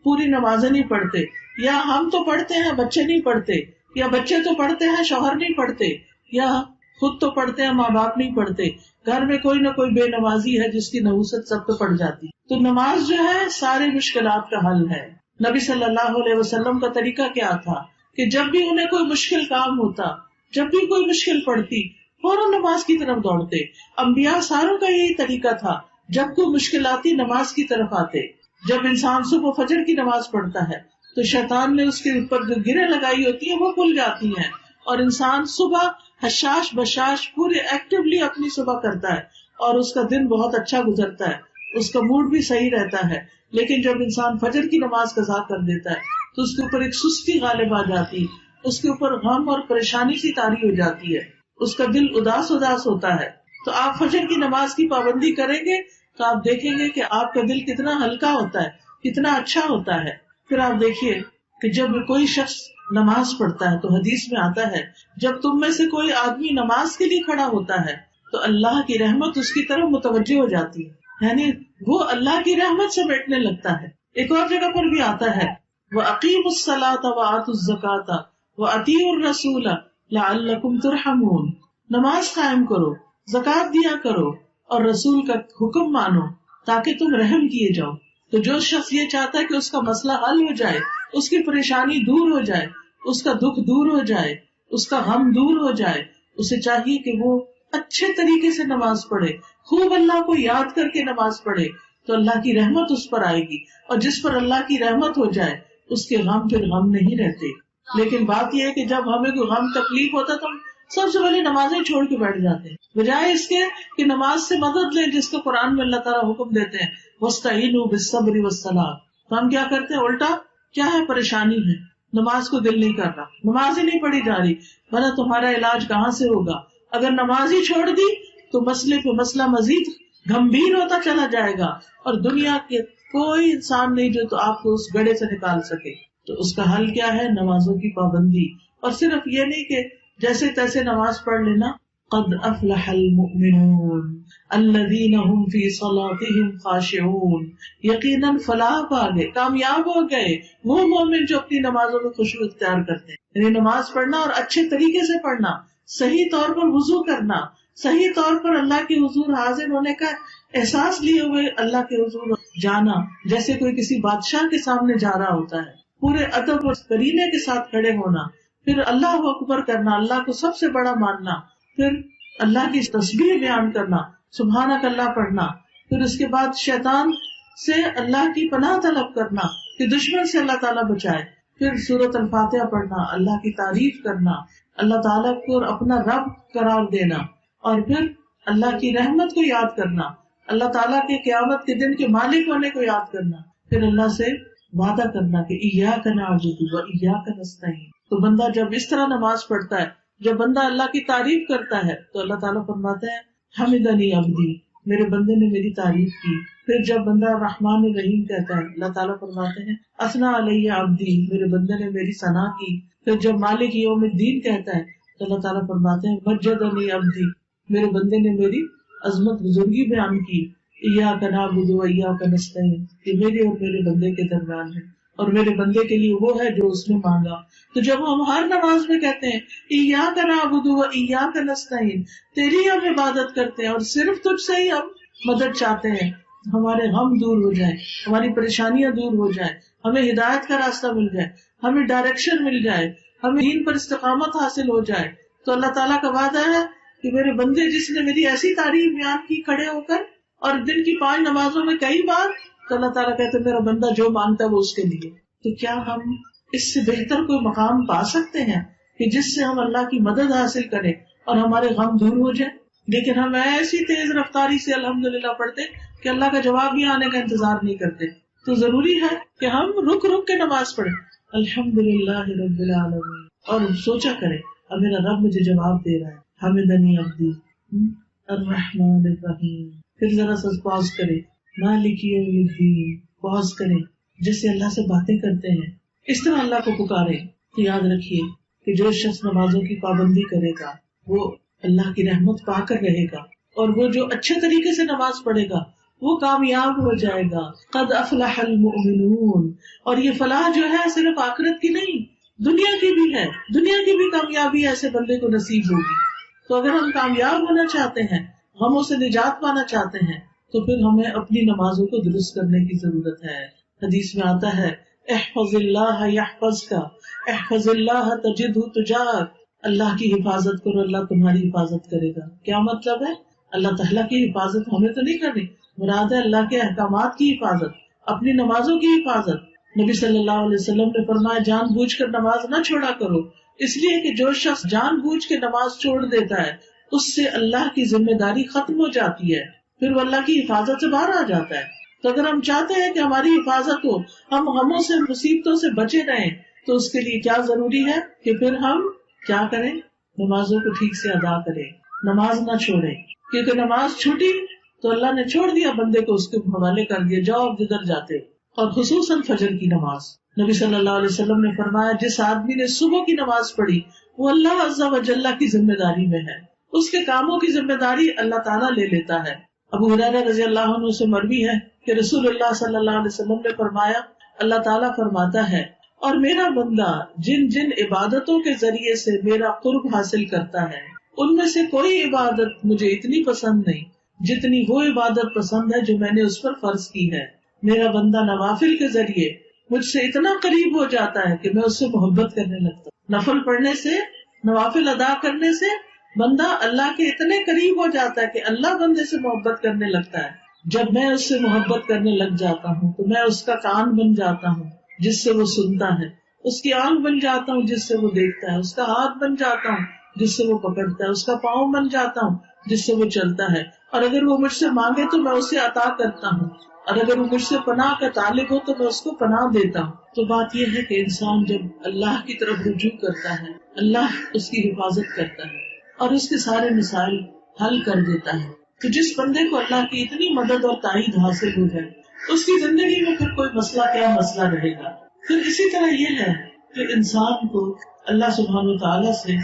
[SPEAKER 1] پوری نمازیں نہیں پڑھتے، یا ہم تو پڑھتے ہیں بچے نہیں پڑھتے، یا بچے تو پڑھتے ہیں شوہر نہیں پڑھتے، یا خود تو پڑھتے ہیں ماں باپ نہیں پڑھتے. گھر میں کوئی نہ کوئی بے نمازی ہے جس کی نحوست سب پہ پڑ جاتی. تو نماز جو ہے سارے مشکلات کا حل ہے. نبی صلی اللہ علیہ وسلم کا طریقہ کیا تھا کہ جب بھی انہیں کوئی مشکل کام ہوتا، جب بھی کوئی مشکل پڑتی، فوراً نماز کی طرف دوڑتے. انبیاء ساروں کا یہی طریقہ تھا، جب کوئی مشکل آتی نماز کی طرف آتے. جب انسان صبح فجر کی نماز پڑھتا ہے تو شیطان نے اس کے اوپر جو گریں لگائی ہوتی ہیں وہ کھل جاتی ہیں، اور انسان صبح حشاش بشاش پورے ایکٹیولی اپنی صبح کرتا ہے اور اس کا دن بہت اچھا گزرتا ہے، اس کا موڈ بھی صحیح رہتا ہے. لیکن جب انسان فجر کی نماز قضا کر دیتا ہے تو اس کے اوپر ایک سستی غالب آ جاتی، اس کے اوپر غم اور پریشانی سی طاری ہو جاتی ہے، اس کا دل اداس ہوتا ہے. تو آپ فجر کی نماز کی پابندی کریں گے تو آپ دیکھیں گے کہ آپ کا دل کتنا ہلکا ہوتا ہے، کتنا اچھا ہوتا ہے. پھر آپ دیکھیے کہ جب کوئی شخص نماز پڑھتا ہے تو حدیث میں آتا ہے جب تم میں سے کوئی آدمی نماز کے لیے کھڑا ہوتا ہے تو اللہ کی رحمت اس کی طرف متوجہ ہو جاتی ہے، یعنی وہ اللہ کی رحمت سے بیٹھنے لگتا ہے. ایک اور جگہ پر بھی آتا ہے وَأَقِيمُوا الصَّلَاةَ وَآتُوا الزَّكَاةَ وَأَطِيعُوا الرَّسُولَ لَعَلَّكُمْ تُرْحَمُونَ. نماز قائم کرو، زکات دیا کرو اور رسول کا حکم مانو تاکہ تم رحم کیے جاؤ. تو جو شخص یہ چاہتا ہے کہ اس کا مسئلہ حل ہو جائے، اس کی پریشانی دور ہو جائے، اس کا دکھ دور ہو جائے، اس کا غم دور ہو جائے، اسے چاہیے کہ وہ اچھے طریقے سے نماز پڑھے، خوب اللہ کو یاد کر کے نماز پڑھے، تو اللہ کی رحمت اس پر آئے گی. اور جس پر اللہ کی رحمت ہو جائے اس کے غم پھر غم نہیں رہتے. لیکن بات یہ ہے کہ جب ہمیں کوئی غم تکلیف ہوتا ہے تو ہم سب سے پہلے نمازیں چھوڑ کے بیٹھ جاتے ہیں، بجائے اس کے کہ نماز سے مدد لیں، جس کو قرآن میں اللہ تعالیٰ حکم دیتے ہیں وَاسْتَعِينُوا بِالصَّبْرِ وَالصَّلَاةِ. تو ہم کیا کرتے ہیں الٹا، کیا ہے پریشانی ہے، نماز کو دل نہیں کر رہا، نماز ہی نہیں پڑھی جا رہی، بھلا تمہارا علاج کہاں سے ہوگا؟ اگر نماز ہی چھوڑ دی تو مسئلے پہ مسئلہ مزید گمبھیر ہوتا چلا جائے گا، اور دنیا کے کوئی انسان نہیں جو تو آپ کو اس گڑھے سے نکال سکے. تو اس کا حل کیا ہے؟ نمازوں کی پابندی. اور صرف یہ نہیں کہ جیسے تیسے نماز پڑھ لینا. قد افلح المؤمنون الذین هم فی صلاتهم خاشعون. یقیناً فلاح پا گئے، کامیاب ہو گئے وہ مومن جو اپنی نمازوں میں خشوع اختیار کرتے ہیں. یعنی نماز پڑھنا اور اچھے طریقے سے پڑھنا، صحیح طور پر وضو کرنا، صحیح طور پر اللہ کے حضور حاضر ہونے کا احساس لیے ہوئے اللہ کے حضور جانا، جیسے کوئی کسی بادشاہ کے سامنے جا رہا ہوتا ہے، پورے ادب اور کرینے کے ساتھ کھڑے ہونا، پھر اللہ اکبر کرنا، اللہ کو سب سے بڑا ماننا، پھر اللہ کی تسبیح بیان کرنا، سبحانک اللہ پڑھنا، پھر اس کے بعد شیطان سے اللہ کی پناہ طلب کرنا کہ دشمن سے اللہ تعالیٰ بچائے، پھر سورۃ الفاتحہ پڑھنا، اللہ کی تعریف کرنا، اللہ تعالیٰ کو اپنا رب قرار دینا، اور پھر اللہ کی رحمت کو یاد کرنا، اللہ تعالیٰ کے قیامت کے دن کے مالک ہونے کو یاد کرنا، پھر اللہ سے وعدہ کرنا کہ ایاک نعبد و ایاک نستعین. تو بندہ جب اس طرح نماز پڑھتا ہے، جب بندہ اللہ کی تعریف کرتا ہے تو اللہ تعالیٰ فرماتے ہیں حمدنی عبدی، میرے بندے نے میری تعریف کی. پھر جب بندہ رحمان الرحیم کہتا ہے اللہ تعالیٰ فرماتے ہیں اثنا علیہ عبدی، میرے بندے نے میری ثنا کی. پھر جب مالک یوم الدین کہتا ہے تو اللہ تعالیٰ فرماتے ہیں مجدنی عبدی، میرے بندے نے میری عظمت بزرگی بیان کی. ایاک نعبد و ایاک نستعین، یہ میرے اور میرے بندے کے درمیان ہے، اور میرے بندے کے لیے وہ ہے جو اس نے مانگا. تو جب ہم ہر نماز میں کہتے ہیں ایاک نعبد و ایاک نستعین، تیری ہم عبادت کرتے ہیں اور صرف تجھ سے ہی ہم مدد چاہتے ہیں، ہمارے غم دور ہو جائے، ہماری پریشانیاں دور ہو جائے، ہمیں ہدایت کا راستہ مل جائے، ہمیں ڈائریکشن مل جائے، ہمیں دین پر استقامت حاصل ہو جائے، تو اللہ تعالیٰ کا وعدہ ہے کہ میرے بندے جس نے میری ایسی تعریف بیان کی کھڑے ہو کر اور دن کی 5 نمازوں میں کئی بار، تو اللہ تعالیٰ کہتے ہیں میرا بندہ جو مانگتا ہے وہ اس کے لیے. تو کیا ہم اس سے بہتر کوئی مقام پا سکتے ہیں کہ جس سے ہم اللہ کی مدد حاصل کریں اور ہمارے غم دور ہو جائیں؟ لیکن ہم ایسی تیز رفتاری سے الحمدللہ پڑھتے کہ اللہ کا جواب بھی آنے کا انتظار نہیں کرتے. تو ضروری ہے کہ ہم رک رک کے نماز پڑھیں الحمدللہ رب العالمین، اور سوچا کریں اب میرا رب مجھے جواب دے رہا ہے، حمدنی عبدی الرحمن الرحیم. پھر ذرا سا پاز کرے مالک یوم الدین، پاز کریں جیسے اللہ سے باتیں کرتے ہیں، اس طرح اللہ کو پکارے. تو یاد رکھیے کہ جو شخص نمازوں کی پابندی کرے گا وہ اللہ کی رحمت پا کر رہے گا، اور وہ جو اچھے طریقے سے نماز پڑھے گا وہ کامیاب ہو جائے گا. قد افلح المؤمنون. اور یہ فلاح جو ہے صرف آخرت کی نہیں، دنیا کی بھی ہے، دنیا کی بھی کامیابی ایسے بندے کو نصیب ہوگی. تو اگر ہم کامیاب ہونا چاہتے ہیں، غموں سے نجات پانا چاہتے ہیں، تو پھر ہمیں اپنی نمازوں کو درست کرنے کی ضرورت ہے. حدیث میں آتا ہے احفظ اللہ یحفظک، احفظ اللہ تجدہ تجاہک، اللہ کی حفاظت کرو اللہ تمہاری حفاظت کرے گا. کیا مطلب ہے؟ اللہ تعالیٰ کی حفاظت ہمیں تو نہیں کرنی، مراد ہے اللہ کے احکامات کی حفاظت، اپنی نمازوں کی حفاظت. نبی صلی اللہ علیہ وسلم نے فرمایا جان بوجھ کر نماز نہ چھوڑا کرو، اس لیے کہ جو شخص جان بوجھ کے نماز چھوڑ دیتا ہے اس سے اللہ کی ذمہ داری ختم ہو جاتی ہے، پھر وہ اللہ کی حفاظت سے باہر آ جاتا ہے. تو اگر ہم چاہتے ہیں کہ ہماری حفاظت ہو، ہم غموں سے مصیبتوں سے بچے رہیں، تو اس کے لیے کیا ضروری ہے کہ پھر ہم کیا کریں؟ نمازوں کو ٹھیک سے ادا کریں، نماز نہ چھوڑیں. کیونکہ نماز چھوٹی تو اللہ نے چھوڑ دیا بندے کو، اس کے حوالے کر دیا جاؤ اب جدھر جاتے. اور خصوصاً فجر کی نماز، نبی صلی اللہ علیہ وسلم نے فرمایا جس آدمی نے صبح کی نماز پڑھی وہ اللہ عز و جل کی ذمہ داری میں ہے، اس کے کاموں کی ذمہ داری اللہ تعالیٰ لے لیتا ہے. ابو ہریرہ رضی اللہ عنہ سے مروی ہے کہ رسول اللہ صلی اللہ علیہ وسلم نے فرمایا اللہ تعالیٰ فرماتا ہے اور میرا بندہ جن جن عبادتوں کے ذریعے سے میرا قرب حاصل کرتا ہے ان میں سے کوئی عبادت مجھے اتنی پسند نہیں جتنی وہ عبادت پسند ہے جو میں نے اس پر فرض کی ہے. میرا بندہ نوافل کے ذریعے مجھ سے اتنا قریب ہو جاتا ہے کہ میں اس سے محبت کرنے لگتا ہوں. نفل پڑھنے سے، نوافل ادا کرنے سے بندہ اللہ کے اتنے قریب ہو جاتا ہے کہ اللہ بندے سے محبت کرنے لگتا ہے. جب میں اس سے محبت کرنے لگ جاتا ہوں تو میں اس کا کان بن جاتا ہوں جس سے وہ سنتا ہے، اس کی آنکھ بن جاتا ہوں جس سے وہ دیکھتا ہے، اس کا ہاتھ بن جاتا ہوں جس سے وہ پکڑتا ہے، اس کا پاؤں بن جاتا ہوں جس سے وہ چلتا ہے، اور اگر وہ مجھ سے مانگے تو میں اسے عطا کرتا ہوں، اور اگر وہ مجھ سے پناہ کا طالب ہو تو میں اس کو پناہ دیتا ہوں. تو بات یہ ہے کہ انسان جب اللہ کی طرف رجوع کرتا ہے، اللہ اس کی حفاظت کرتا ہے اور اس کے سارے مسائل حل کر دیتا ہے. تو جس بندے کو اللہ کی اتنی مدد اور تائید حاصل ہو جائے اس کی زندگی میں پھر کوئی مسئلہ کیا مسئلہ رہے گا. پھر اسی طرح یہ ہے کہ انسان کو اللہ سبحانہ وتعالیٰ سے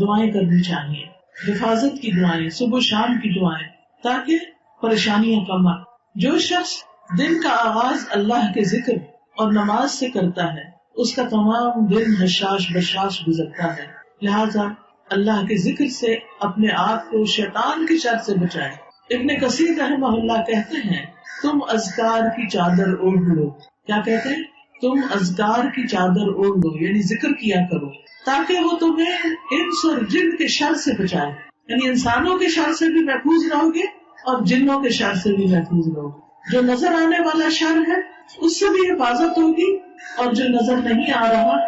[SPEAKER 1] دعائیں کرنی چاہیے، حفاظت کی دعائیں، صبح و شام کی دعائیں، تاکہ پریشانیاں کم آئیں. جو شخص دن کا آغاز اللہ کے ذکر اور نماز سے کرتا ہے اس کا تمام دن حشاش بشاش گزرتا ہے. لہذا اللہ کے ذکر سے اپنے آپ کو شیطان کی شر سے بچائے. ابن کثیر رحمہ اللہ کہتے ہیں تم اذکار کی چادر اوڑھ لو. کیا کہتے ہیں؟ تم اذکار کی چادر اوڑھ لو، یعنی ذکر کیا کرو تاکہ وہ تمہیں انس اور جن کے شر سے بچائے. یعنی انسانوں کے شر سے بھی محفوظ رہو گے اور جنوں کے شر سے بھی محفوظ رہو گے. جو نظر آنے والا شر ہے اس سے بھی حفاظت ہوگی اور جو نظر نہیں آ رہا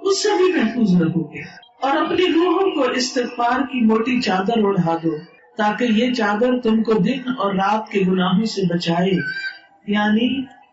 [SPEAKER 1] اس سے بھی محفوظ رہو گے. اور اپنی روحوں کو استغفار کی موٹی چادر اوڑھا دو تاکہ یہ چادر تم کو دن اور رات کے گناہوں سے بچائے. یعنی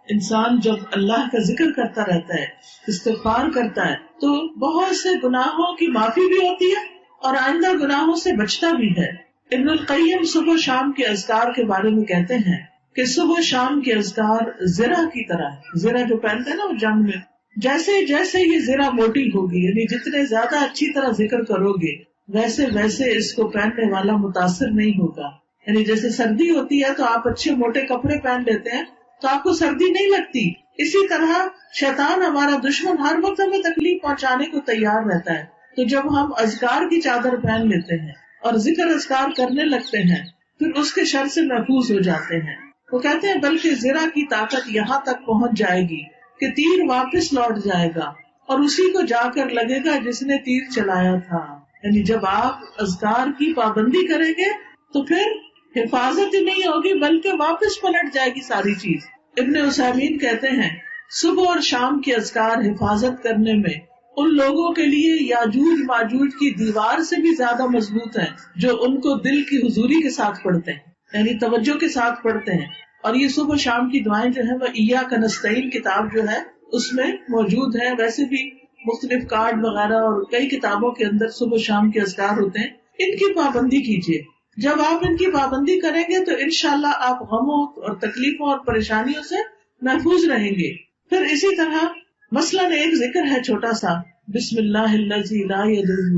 [SPEAKER 1] انسان جب اللہ کا ذکر کرتا رہتا ہے، استغفار کرتا ہے، تو بہت سے گناہوں کی معافی بھی ہوتی ہے اور آئندہ گناہوں سے بچتا بھی ہے. ابن القیم صبح و شام کے اذکار کے بارے میں کہتے ہیں کہ صبح و شام کے اذکار زرہ کی طرح ہے. زرہ جو پہنتے ہیں نا وہ جنگ میں، جیسے جیسے یہ زرہ موٹی ہوگی، یعنی جتنے زیادہ اچھی طرح ذکر کرو گے ویسے ویسے اس کو پہننے والا متاثر نہیں ہوگا. یعنی جیسے سردی ہوتی ہے تو آپ اچھے موٹے کپڑے پہن لیتے ہیں تو آپ کو سردی نہیں لگتی، اسی طرح شیطان ہمارا دشمن ہر وقت ہمیں تکلیف پہنچانے کو تیار رہتا ہے. تو جب ہم اذکار کی چادر پہن لیتے ہیں اور ذکر اذکار کرنے لگتے ہیں پھر اس کے شر سے محفوظ ہو جاتے ہیں. وہ کہتے ہیں بلکہ زرہ کی طاقت یہاں تک پہنچ جائے گی کہ تیر واپس لوٹ جائے گا اور اسی کو جا کر لگے گا جس نے تیر چلایا تھا. یعنی جب آپ اذکار کی پابندی کریں گے تو پھر حفاظت ہی نہیں ہوگی بلکہ واپس پلٹ جائے گی ساری چیز. ابن عثیمین کہتے ہیں صبح اور شام کے اذکار حفاظت کرنے میں ان لوگوں کے لیے یاجوج ماجوج کی دیوار سے بھی زیادہ مضبوط ہیں جو ان کو دل کی حضوری کے ساتھ پڑھتے ہیں، یعنی توجہ کے ساتھ پڑھتے ہیں. اور یہ صبح و شام کی دعائیں جو ہیں وہ ایاک نستعین کتاب جو ہے اس میں موجود ہیں. ویسے بھی مختلف کارڈ وغیرہ اور کئی کتابوں کے اندر صبح و شام کے اذکار ہوتے ہیں. ان کی پابندی کیجیے. جب آپ ان کی پابندی کریں گے تو انشاءاللہ آپ غموں اور تکلیفوں اور پریشانیوں سے محفوظ رہیں گے. پھر اسی طرح مثلاً ایک ذکر ہے چھوٹا سا، بسم اللہ الذی لا یضر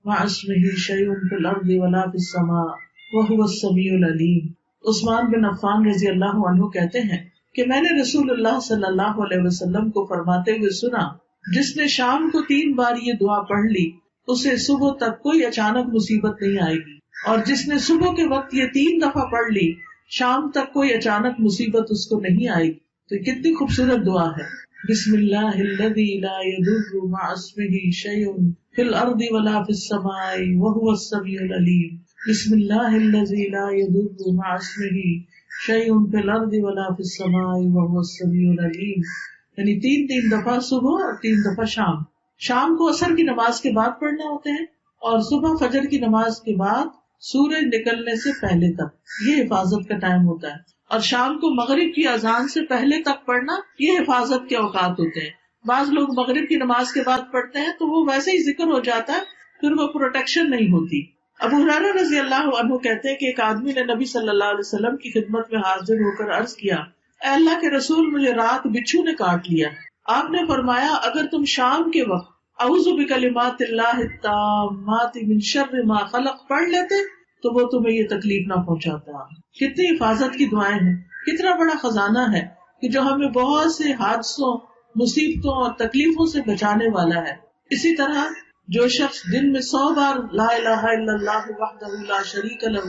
[SPEAKER 1] مع اسمہ شیء فی الارض ولا فی السماء وہو السمیع العلیم. عثمان بن عفان رضی اللہ عنہ کہتے ہیں کہ میں نے رسول اللہ صلی اللہ علیہ وسلم کو فرماتے ہوئے سنا، جس نے شام کو 3 بار یہ دعا پڑھ لی اسے صبح تک کوئی اچانک مصیبت نہیں آئے گی، اور جس نے صبح کے وقت یہ 3 دفعہ پڑھ لی شام تک کوئی اچانک مصیبت اس کو نہیں آئے گی. تو کتنی خوبصورت دعا ہے. بسم اللہ الذی لا یضر مع اسمہ شیء فی الارض ولا فی السماء وہو السمیع العلیم. بسم اللہ الذی لا یضر مع اسمہ شیء فی الارض ولا فی السماء وہو السمیع العلیم. یعنی 3 دفعہ صبح اور 3 دفعہ شام. شام کو عصر کی نماز کے بعد پڑھنے ہوتے ہیں اور صبح فجر کی نماز کے بعد سورج نکلنے سے پہلے تک، یہ حفاظت کا ٹائم ہوتا ہے. اور شام کو مغرب کی اذان سے پہلے تک پڑھنا یہ حفاظت کے اوقات ہوتے ہیں. بعض لوگ مغرب کی نماز کے بعد پڑھتے ہیں تو وہ ویسے ہی ذکر ہو جاتا ہے، پھر وہ پروٹیکشن نہیں ہوتی. ابو ہریرہ رضی اللہ عنہ کہتے ہیں کہ ایک آدمی نے نبی صلی اللہ علیہ وسلم کی خدمت میں حاضر ہو کر عرض کیا، اے اللہ کے رسول، مجھے رات بچھو نے کاٹ لیا. آپ نے فرمایا اگر تم شام کے وقت اعوذ بکلمات اللہ التامات من شر ما خلق پڑھ لیتے تو وہ تمہیں یہ تکلیف نہ پہنچاتا. کتنی حفاظت کی دعائیں ہیں، کتنا بڑا خزانہ ہے کہ جو ہمیں بہت سے حادثوں، مصیبتوں اور تکلیفوں سے بچانے والا ہے. اسی طرح جو شخص دن میں 100 بار لا الہ الا اللہ وحدہ لا شریک لہ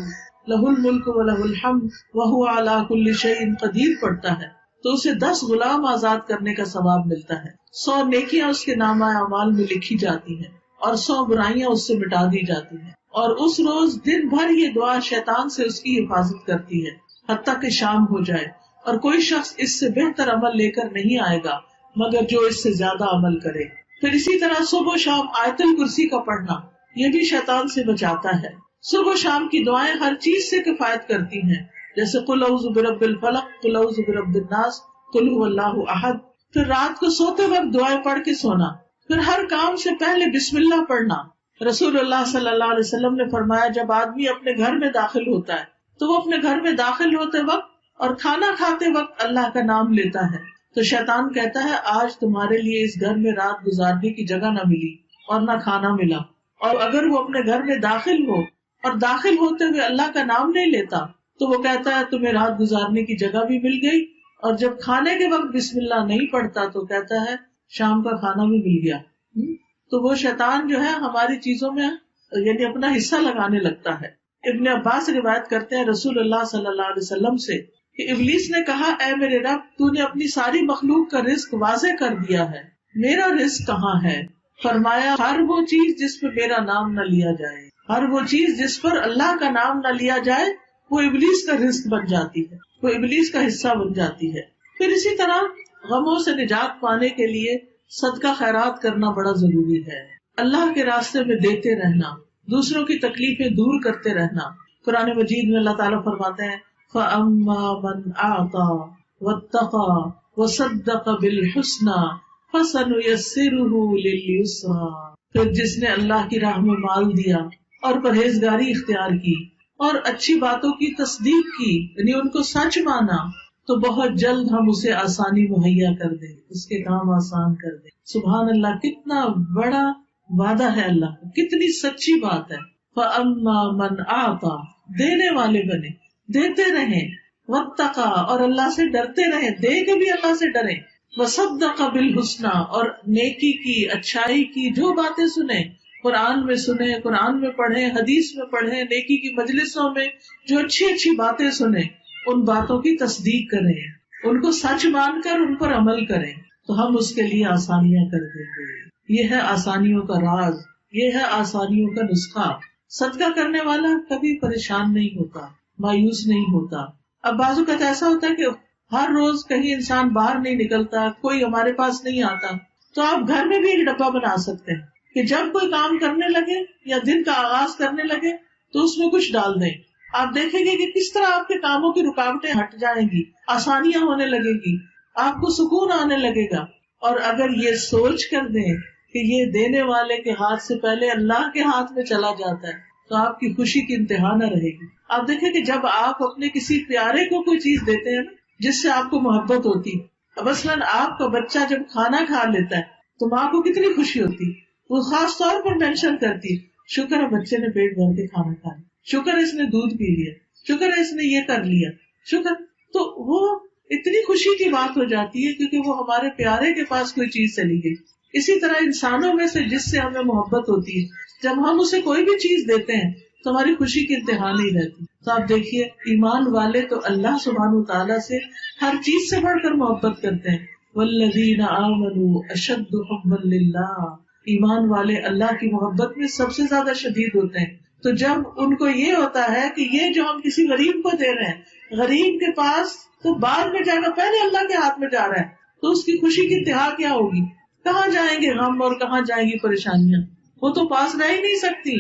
[SPEAKER 1] لہ الملک ولہ الحمد وہو علی کل شیء قدیر پڑھتا ہے تو اسے 10 غلام آزاد کرنے کا ثواب ملتا ہے. 100 نیکیاں اس کے نامہ اعمال میں لکھی جاتی ہیں اور 100 برائیاں اس سے مٹا دی جاتی ہیں. اور اس روز دن بھر یہ دعا شیطان سے اس کی حفاظت کرتی ہے حتیٰ کہ شام ہو جائے، اور کوئی شخص اس سے بہتر عمل لے کر نہیں آئے گا مگر جو اس سے زیادہ عمل کرے۔ پھر اسی طرح صبح و شام آیت الکرسی کا پڑھنا، یہ بھی شیطان سے بچاتا ہے۔ صبح و شام کی دعائیں ہر چیز سے کفایت کرتی ہیں، جیسے قل اعوذ برب الفلق، قل اعوذ برب الناس، قل هو اللہ احد۔ پھر رات کو سوتے وقت دعائیں پڑھ کے سونا، پھر ہر کام سے پہلے بسم اللہ پڑھنا۔ رسول اللہ صلی اللہ علیہ وسلم نے فرمایا جب آدمی اپنے گھر میں داخل ہوتا ہے تو وہ اپنے گھر میں داخل ہوتے وقت اور کھانا کھاتے وقت اللہ کا نام لیتا ہے، تو شیطان کہتا ہے آج تمہارے لیے اس گھر میں رات گزارنے کی جگہ نہ ملی اور نہ کھانا ملا۔ اور اگر وہ اپنے گھر میں داخل ہو اور داخل ہوتے ہوئے اللہ کا نام نہیں لیتا تو وہ کہتا ہے تمہیں رات گزارنے کی جگہ بھی مل گئی، اور جب کھانے کے وقت بسم اللہ نہیں پڑھتا تو کہتا ہے شام کا کھانا بھی مل گیا۔ تو وہ شیطان جو ہے ہماری چیزوں میں یعنی اپنا حصہ لگانے لگتا ہے۔ ابن عباس روایت کرتے ہیں رسول اللہ صلی اللہ علیہ وسلم سے کہ ابلیس نے کہا اے میرے رب، تو نے اپنی ساری مخلوق کا رزق واضح کر دیا ہے، میرا رزق کہاں ہے؟ فرمایا ہر وہ چیز جس پہ میرا نام نہ لیا جائے، ہر وہ چیز جس پر اللہ کا نام نہ لیا جائے وہ ابلیس کا رزق بن جاتی ہے، وہ ابلیس کا حصہ بن جاتی ہے۔ پھر اسی طرح غموں سے نجات پانے کے لیے صدقہ خیرات کرنا بڑا ضروری ہے، اللہ کے راستے میں دیتے رہنا، دوسروں کی تکلیفیں دور کرتے رہنا۔ قرآن مجید میں اللہ تعالیٰ فرماتے ہیں فَأَمَّا مَنْ أَعْطَى وَاتَّقَى وَصَدَّقَ بِالْحُسْنَى فَسَنُيَسِّرُهُ لِلْيُسْرَى۔ پھر جس نے اللہ کی راہ میں مال دیا اور پرہیزگاری اختیار کی اور اچھی باتوں کی تصدیق کی، یعنی ان کو سچ مانا، تو بہت جلد ہم اسے آسانی مہیا کر دیں، اس کے کام آسان کر دیں۔ سبحان اللہ، کتنا بڑا وعدہ ہے اللہ کا، کتنی سچی بات ہے۔ فَأَمَّا مَنْ أَعْطَى، دینے والے بنے، دیتے رہیں، وَاتَّقَى، اور اللہ سے ڈرتے رہیں، دے کے بھی اللہ سے ڈریں، وَصَدَّقَ بِالْحُسْنَى، اور نیکی کی، اچھائی کی جو باتیں سنیں، قرآن میں سنیں، قرآن میں پڑھیں، حدیث میں پڑھیں، نیکی کی مجلسوں میں جو اچھی اچھی باتیں سنیں ان باتوں کی تصدیق کریں، ان کو سچ مان کر ان پر عمل کریں، تو ہم اس کے لیے آسانیاں کر دیں گے۔ یہ ہے آسانیوں کا راز، یہ ہے آسانیوں کا نسخہ۔ صدقہ کرنے والا کبھی پریشان نہیں ہوتا، مایوس نہیں ہوتا۔ اب بعض اوقات ایسا ہوتا ہے کہ ہر روز کہیں انسان باہر نہیں نکلتا، کوئی ہمارے پاس نہیں آتا، تو آپ گھر میں بھی ایک ڈبہ بنا سکتے ہیں کہ جب کوئی کام کرنے لگے یا دن کا آغاز کرنے لگے تو اس میں کچھ ڈال دیں۔ آپ دیکھیں گے کہ کس طرح آپ کے کاموں کی رکاوٹیں ہٹ جائیں گی، آسانیاں ہونے لگے گی، آپ کو سکون آنے لگے گا۔ اور اگر یہ سوچ کر دیں کہ یہ دینے والے کے ہاتھ سے پہلے اللہ کے ہاتھ میں چلا جاتا ہے تو آپ کی خوشی کی انتہا نہ رہے گی۔ آپ دیکھیں کہ جب آپ اپنے کسی پیارے کو کوئی چیز دیتے ہیں نا جس سے آپ کو محبت ہوتی، مثلاً آپ کا بچہ جب کھانا کھا لیتا ہے تو ماں کو کتنی خوشی ہوتی، وہ خاص طور پر مینشن کرتی شکر ہے بچے نے پیٹ بھر کے کھانا کھا لیا، شکر ہے اس نے دودھ پی لیا، شکر ہے اس نے یہ کر لیا، شکر۔ تو وہ اتنی خوشی کی بات ہو جاتی ہے کیونکہ وہ ہمارے پیارے کے پاس کوئی چیز چلی گئی۔ اسی طرح انسانوں میں سے جس سے ہمیں محبت ہوتی ہے جب ہم اسے کوئی بھی چیز دیتے ہیں تو ہماری خوشی کی انتہا نہیں رہتی۔ تو آپ دیکھیے ایمان والے تو اللہ سبحانہ وتعالیٰ سے ہر چیز سے بڑھ کر محبت کرتے ہیں۔ والذین آمنوا اشد حبا للہ، ایمان والے اللہ کی محبت میں سب سے زیادہ شدید ہوتے ہیں۔ تو جب ان کو یہ ہوتا ہے کہ یہ جو ہم کسی غریب کو دے رہے ہیں غریب کے پاس تو بعد میں جائے گا، پہلے اللہ کے ہاتھ میں جا رہا ہے، تو اس کی خوشی کی انتہا کیا ہوگی؟ کہاں جائیں گے غم اور کہاں جائیں گی پریشانیاں، وہ تو پاس رہ ہی نہیں سکتی۔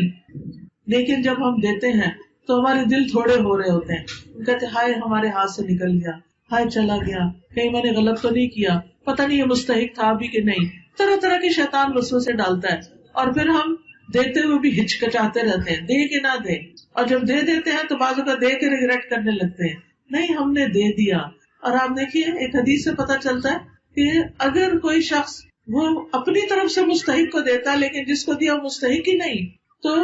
[SPEAKER 1] لیکن جب ہم دیتے ہیں تو ہمارے دل تھوڑے ہو رہے ہوتے ہیں، کہتے ہائے ہمارے ہاتھ سے نکل گیا، ہائے چلا گیا، کہیں میں نے غلط تو نہیں کیا، پتہ نہیں یہ مستحق تھا بھی کہ نہیں، طرح طرح کے شیطان وسوسے ڈالتا ہے، اور پھر ہم دیتے ہوئے بھی ہچکچاتے رہتے ہیں، دے کہ نہ دے، اور جب دے دیتے ہیں تو بعض اوقات دے کے ریگریٹ کرنے لگتے ہیں، نہیں ہم نے دے دیا۔ اور آپ دیکھیے ایک حدیث سے پتہ چلتا ہے کہ اگر کوئی شخص وہ اپنی طرف سے مستحق کو دیتا ہے لیکن جس کو دیا وہ مستحق ہی نہیں، تو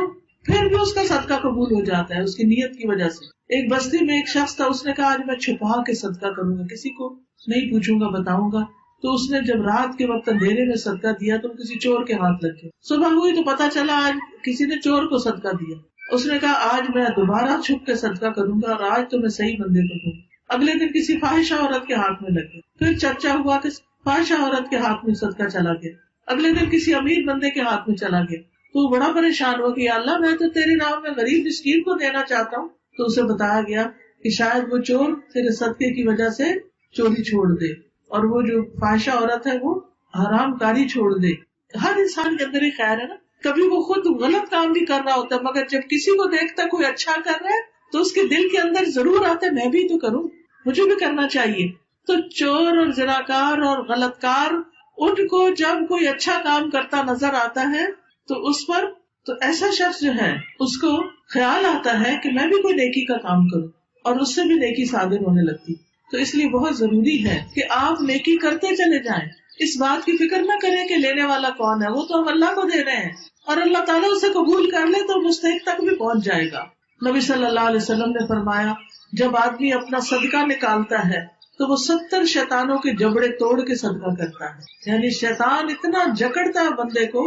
[SPEAKER 1] پھر بھی اس کا صدقہ قبول ہو جاتا ہے اس کی نیت کی وجہ سے۔ ایک بستی میں ایک شخص تھا، اس نے کہا آج میں چھپا کے صدقہ کروں گا، کسی کو نہیں پوچھوں گا، بتاؤں گا۔ تو اس نے جب رات کے وقت اندھیرے میں صدقہ دیا تو کسی چور کے ہاتھ لگ گیا، صبح ہوئی تو پتا چلا آج کسی نے چور کو صدقہ دیا۔ اس نے کہا آج میں دوبارہ چھپ کے صدقہ کروں گا اور آج تو میں صحیح بندے کو دوں۔ اگلے دن کسی فاحشہ عورت کے ہاتھ میں لگ گیا، پھر چرچا ہوا کہ فاحشہ عورت کے ہاتھ میں صدقہ چلا گیا، اگلے دن کسی امیر بندے کے ہاتھ میں چلا گیا۔ تو وہ بڑا پریشان ہوا کہ یا اللہ میں تو تیری راہ میں غریب مسکین کو دینا چاہتا ہوں. تو اسے بتایا گیا کہ شاید وہ چور تیرے صدقے کی وجہ سے چوری چھوڑ دے، اور وہ جو فاحشہ عورت ہے وہ حرام کاری چھوڑ دے. ہر انسان کے اندر ہی خیر ہے نا. کبھی وہ خود غلط کام بھی کر رہا ہوتا ہے، مگر جب کسی کو دیکھتا کوئی اچھا کر رہا ہے تو اس کے دل کے اندر ضرور آتا ہے میں بھی تو کروں، مجھے بھی کرنا چاہیے. تو چور اور زناکار اور غلط کار، ان کو جب کوئی اچھا کام کرتا نظر آتا ہے تو اس پر، تو ایسا شخص جو ہے اس کو خیال آتا ہے کہ میں بھی کوئی نیکی کا کام کروں، اور اس سے بھی نیکی صادر ہونے لگتی. تو اس لیے بہت ضروری ہے کہ آپ نیکی کرتے چلے جائیں، اس بات کی فکر نہ کریں کہ لینے والا کون ہے، وہ تو ہم اللہ کو دے رہے ہیں، اور اللہ تعالیٰ اسے قبول کر لے تو مستحق تک بھی پہنچ جائے گا. نبی صلی اللہ علیہ وسلم نے فرمایا جب آدمی اپنا صدقہ نکالتا ہے تو وہ 70 شیطانوں کے جبڑے توڑ کے صدقہ کرتا ہے. یعنی شیطان اتنا جکڑتا ہے بندے کو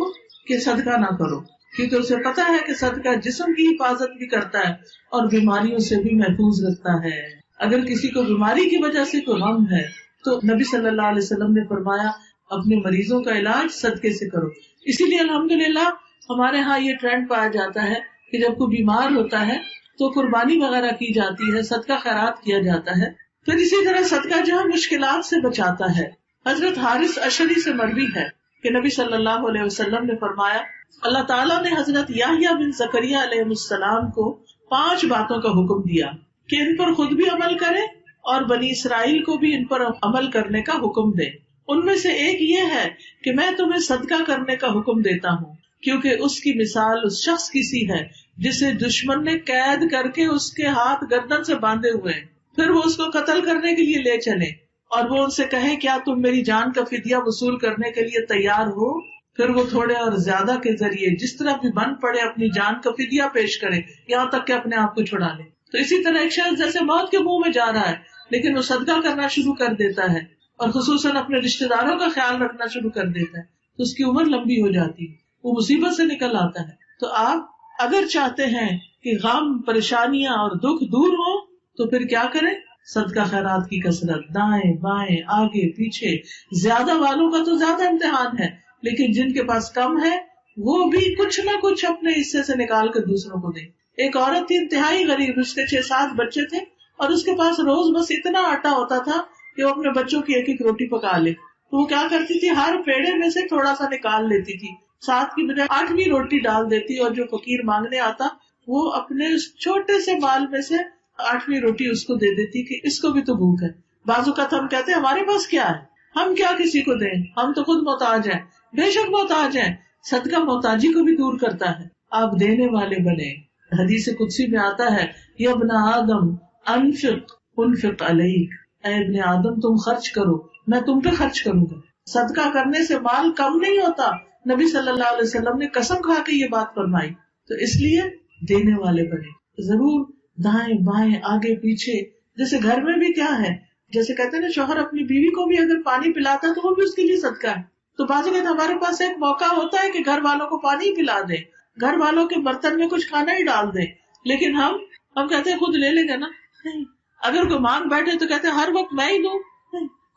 [SPEAKER 1] کہ صدقہ نہ کرو، کیونکہ اسے پتا ہے کہ صدقہ جسم کی حفاظت بھی کرتا ہے اور بیماریوں سے بھی محفوظ رکھتا ہے. اگر کسی کو بیماری کی وجہ سے کوئی غم ہے تو نبی صلی اللہ علیہ وسلم نے فرمایا اپنے مریضوں کا علاج صدقے سے کرو. اسی لیے الحمدللہ ہمارے ہاں یہ ٹرینڈ پایا جاتا ہے کہ جب کوئی بیمار ہوتا ہے تو قربانی وغیرہ کی جاتی ہے، صدقہ خیرات کیا جاتا ہے. پھر اسی طرح صدقہ جو ہے مشکلات سے بچاتا ہے. حضرت حارث اشعری سے مروی ہے کہ نبی صلی اللہ علیہ وسلم نے فرمایا اللہ تعالیٰ نے حضرت یحییٰ بن زکریا علیہ السلام کو 5 باتوں کا حکم دیا کہ ان پر خود بھی عمل کرے اور بنی اسرائیل کو بھی ان پر عمل کرنے کا حکم دے. ان میں سے ایک یہ ہے کہ میں تمہیں صدقہ کرنے کا حکم دیتا ہوں، کیونکہ اس کی مثال اس شخص کی سی ہے جسے دشمن نے قید کر کے اس کے ہاتھ گردن سے باندھے ہوئے ہیں، پھر وہ اس کو قتل کرنے کے لیے لے چلے اور وہ ان سے کہے کیا تم میری جان کا فدیہ وصول کرنے کے لیے تیار ہو؟ پھر وہ تھوڑے اور زیادہ کے ذریعے جس طرح بھی بن پڑے اپنی جان کا فدیہ پیش کرے یہاں تک کہ اپنے آپ کو چھڑا لے. تو اسی طرح ایک شخص جیسے موت کے منہ میں جا رہا ہے لیکن وہ صدقہ کرنا شروع کر دیتا ہے اور خصوصاً اپنے رشتہ داروں کا خیال رکھنا شروع کر دیتا ہے تو اس کی عمر لمبی ہو جاتی ہے، وہ مصیبت سے نکل آتا ہے. تو آپ اگر چاہتے ہیں کہ غم، پریشانیاں اور دکھ دور ہو تو پھر کیا کریں؟ صدقہ خیرات کی کثرت، دائیں بائیں آگے پیچھے. زیادہ والوں کا تو زیادہ امتحان ہے، لیکن جن کے پاس کم ہے وہ بھی کچھ نہ کچھ اپنے حصے سے نکال کر دوسروں کو دیں. ایک عورت تھی انتہائی غریب، اس کے 6-7 بچے تھے اور اس کے پاس روز بس اتنا آٹا ہوتا تھا کہ وہ اپنے بچوں کی ایک روٹی پکا لے. تو وہ کیا کرتی تھی، ہر پیڑے میں سے تھوڑا سا نکال لیتی تھی، 7 کی بجائے 8ویں روٹی ڈال دیتی، اور جو فقیر مانگنے آتا وہ اپنے اس چھوٹے سے مال میں سے 8ویں روٹی اس کو دے دیتی کہ اس کو بھی تو بھوک ہے. بعض اوقات ہم کہتے ہیں ہمارے پاس کیا ہے، ہم کیا کسی کو دیں، ہم تو خود محتاج ہیں. بے شک محتاج ہیں، صدقہ محتاجی کو بھی دور کرتا ہے. آپ دینے والے بنے. حدیث قدسی میں آتا ہے یا ابن آدم انفق انفق علیک، اے ابن آدم تم خرچ کرو میں تم پہ خرچ کروں گا. صدقہ کرنے سے مال کم نہیں ہوتا، نبی صلی اللہ علیہ وسلم نے قسم کھا کے یہ بات فرمائی. تو اس لیے دینے والے بنے ضرور، دائیں بائیں آگے پیچھے. جیسے گھر میں بھی کیا ہے، جیسے کہتے ہیں نا شوہر اپنی بیوی کو بھی اگر پانی پلاتا ہے تو وہ بھی اس کے لیے صدقہ ہے. تو بعض اوقات ہمارے پاس ایک موقع ہوتا ہے کہ گھر والوں کو پانی ہی پلا دیں، گھر والوں کے برتن میں کچھ کھانا ہی ڈال دیں، لیکن ہم کہتے ہیں خود لے لیں گے نا. نہیں، اگر کوئی مانگ بیٹھے تو کہتے ہیں ہر وقت میں ہی دوں.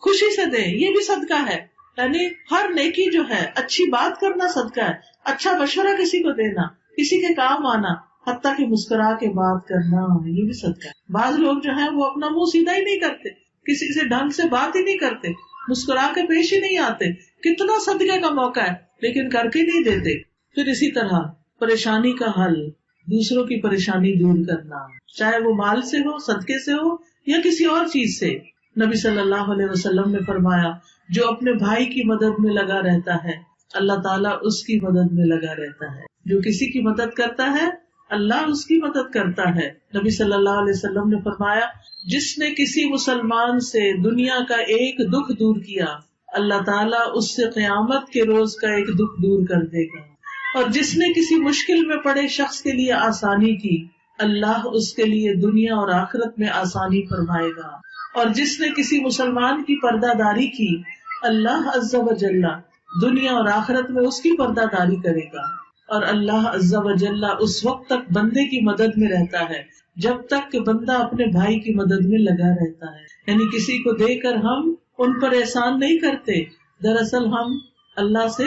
[SPEAKER 1] خوشی سے دیں، یہ بھی صدقہ ہے. یعنی ہر نیکی جو ہے، اچھی بات کرنا صدقہ ہے، اچھا مشورہ کسی کو دینا، کسی کے کام آنا، حتیٰ کہ مسکرا کے بات کرنا، یہ بھی صدقہ ہے. بعض لوگ جو ہیں وہ اپنا منہ سیدھا ہی نہیں کرتے، کسی سے ڈھنگ سے بات ہی نہیں کرتے، مسکرا کے پیش ہی نہیں آتے. کتنا صدقے کا موقع ہے لیکن کر کے نہیں دیتے. پھر اسی طرح پریشانی کا حل، دوسروں کی پریشانی دور کرنا، چاہے وہ مال سے ہو، صدقے سے ہو یا کسی اور چیز سے. نبی صلی اللہ علیہ وسلم نے فرمایا جو اپنے بھائی کی مدد میں لگا رہتا ہے اللہ تعالیٰ اس کی مدد میں لگا رہتا ہے. جو کسی کی مدد کرتا ہے اللہ اس کی مدد کرتا ہے. نبی صلی اللہ علیہ وسلم نے فرمایا جس نے کسی مسلمان سے دنیا کا ایک دکھ دور کیا اللہ تعالیٰ اس سے قیامت کے روز کا ایک دکھ دور کر دے گا. اور جس نے کسی مشکل میں پڑے شخص کے لیے آسانی کی اللہ اس کے لیے دنیا اور آخرت میں آسانی فرمائے گا. اور جس نے کسی مسلمان کی پردہ داری کی اللہ عز و جل دنیا اور آخرت میں اس کی پردہ داری کرے گا. اور اللہ عز و جل اس وقت تک بندے کی مدد میں رہتا ہے جب تک کہ بندہ اپنے بھائی کی مدد میں لگا رہتا ہے. یعنی کسی کو دے کر ہم ان پر احسان نہیں کرتے، دراصل ہم اللہ سے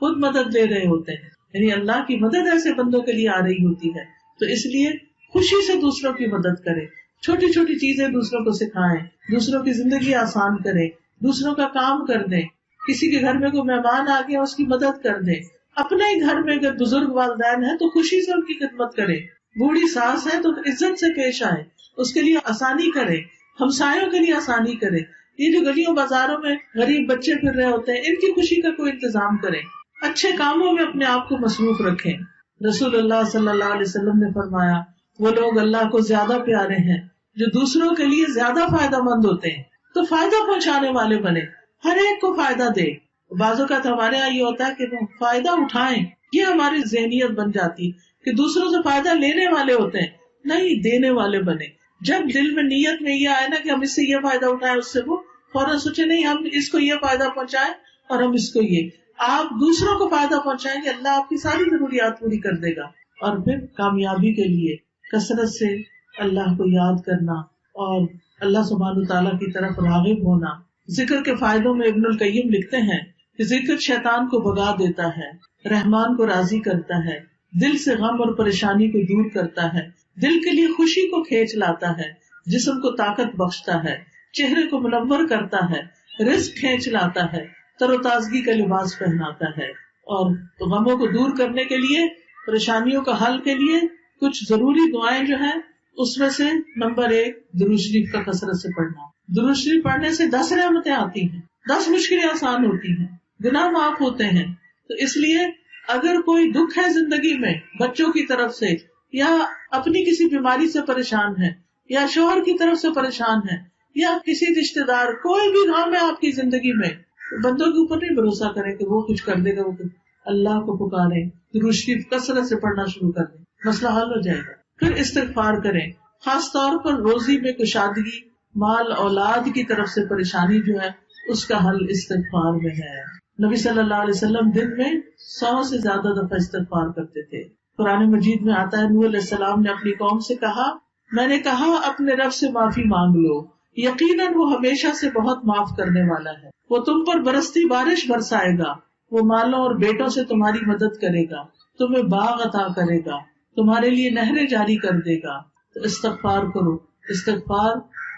[SPEAKER 1] خود مدد لے رہے ہوتے ہیں. یعنی اللہ کی مدد ایسے بندوں کے لیے آ رہی ہوتی ہے. تو اس لیے خوشی سے دوسروں کی مدد کرے، چھوٹی چھوٹی چیزیں دوسروں کو سکھائیں، دوسروں کی زندگی آسان کریں، دوسروں کا کام کر دیں. کسی کے گھر میں کوئی مہمان آ گیا اس کی مدد کر دیں. اپنے ہی گھر میں اگر بزرگ والدین ہیں تو خوشی سے ان کی خدمت کرے. بوڑھی ساس ہے تو عزت سے پیش آئے، اس کے لیے آسانی کرے، ہمسایوں کے لیے آسانی کرے. یہ جو گلیوں بازاروں میں غریب بچے پھر رہے ہوتے ہیں ان کی خوشی کا کوئی انتظام کریں. اچھے کاموں میں اپنے آپ کو مصروف رکھیں. رسول اللہ صلی اللہ علیہ وسلم نے فرمایا وہ لوگ اللہ کو زیادہ پیارے ہیں جو دوسروں کے لیے زیادہ فائدہ مند ہوتے ہیں. تو فائدہ پہنچانے والے بنے، ہر ایک کو فائدہ دے. بعض اوقات ہمارے یہاں یہ ہوتا ہے کہ وہ فائدہ اٹھائیں، یہ ہماری ذہنیت بن جاتی کہ دوسروں سے فائدہ لینے والے ہوتے ہیں. نہیں، دینے والے بنے. جب دل میں نیت میں یہ آئے نا کہ ہم اس سے یہ فائدہ اٹھائیں، اس سے وہ فوراً سوچے نہیں ہم اس کو یہ فائدہ پہنچائیں اور ہم اس کو یہ. آپ دوسروں کو فائدہ پہنچائیں گے اللہ آپ کی ساری ضروریات پوری کر دے گا. اور پھر کامیابی کے لیے کثرت سے اللہ کو یاد کرنا اور اللہ سبحانہ تعالیٰ کی طرف راغب ہونا. ذکر کے فائدوں میں ابن القیم لکھتے ہیں کہ ذکر شیطان کو بھگا دیتا ہے، رحمان کو راضی کرتا ہے، دل سے غم اور پریشانی کو دور کرتا ہے، دل کے لیے خوشی کو کھینچ لاتا ہے، جسم کو طاقت بخشتا ہے، چہرے کو منور کرتا ہے، رزق کھینچ لاتا ہے، تر و تازگی کا لباس پہناتا ہے. اور غموں کو دور کرنے کے لیے، پریشانیوں کا حل کے لیے کچھ ضروری دعائیں جو ہیں اس میں سے نمبر 1 درود شریف کا کثرت سے پڑھنا. درود شریف پڑھنے سے 10 رحمتیں آتی ہیں، 10 مشکلیں آسان ہوتی ہیں، گناہ معاف ہوتے ہیں. تو اس لیے اگر کوئی دکھ ہے زندگی میں بچوں کی طرف سے، یا اپنی کسی بیماری سے پریشان ہے، یا شوہر کی طرف سے پریشان ہے، یا کسی رشتے دار، کوئی بھی غم ہے آپ کی زندگی میں، بندوں کے اوپر نہیں بھروسہ کریں کہ وہ کچھ کر دے گا. وہ اللہ کو پکاریں، درود شریف کثرت سے پڑھنا شروع کر دیں، مسئلہ حل ہو جائے گا. پھر استغفار کریں، خاص طور پر روزی میں کشادگی، مال اولاد کی طرف سے پریشانی جو ہے اس کا حل استغفار میں ہے. نبی صلی اللہ علیہ وسلم دن میں 100 سے زیادہ دفعہ استغفار کرتے تھے. قرآن مجید میں آتا ہے نوح علیہ السلام نے اپنی قوم سے کہا، میں نے کہا اپنے رب سے معافی مانگ لو، یقیناً وہ ہمیشہ سے بہت معاف کرنے والا ہے. وہ تم پر برستی بارش برسائے گا، وہ مالوں اور بیٹوں سے تمہاری مدد کرے گا، تمہیں باغ عطا کرے گا، تمہارے لیے نہریں جاری کر دے گا. تو استغفار کرو. استغفار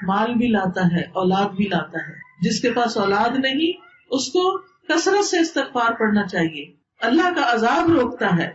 [SPEAKER 1] مال بھی لاتا ہے، اولاد بھی لاتا ہے. جس کے پاس اولاد نہیں اس کو کثرت سے استغفار پڑھنا چاہیے. اللہ کا عذاب روکتا ہے.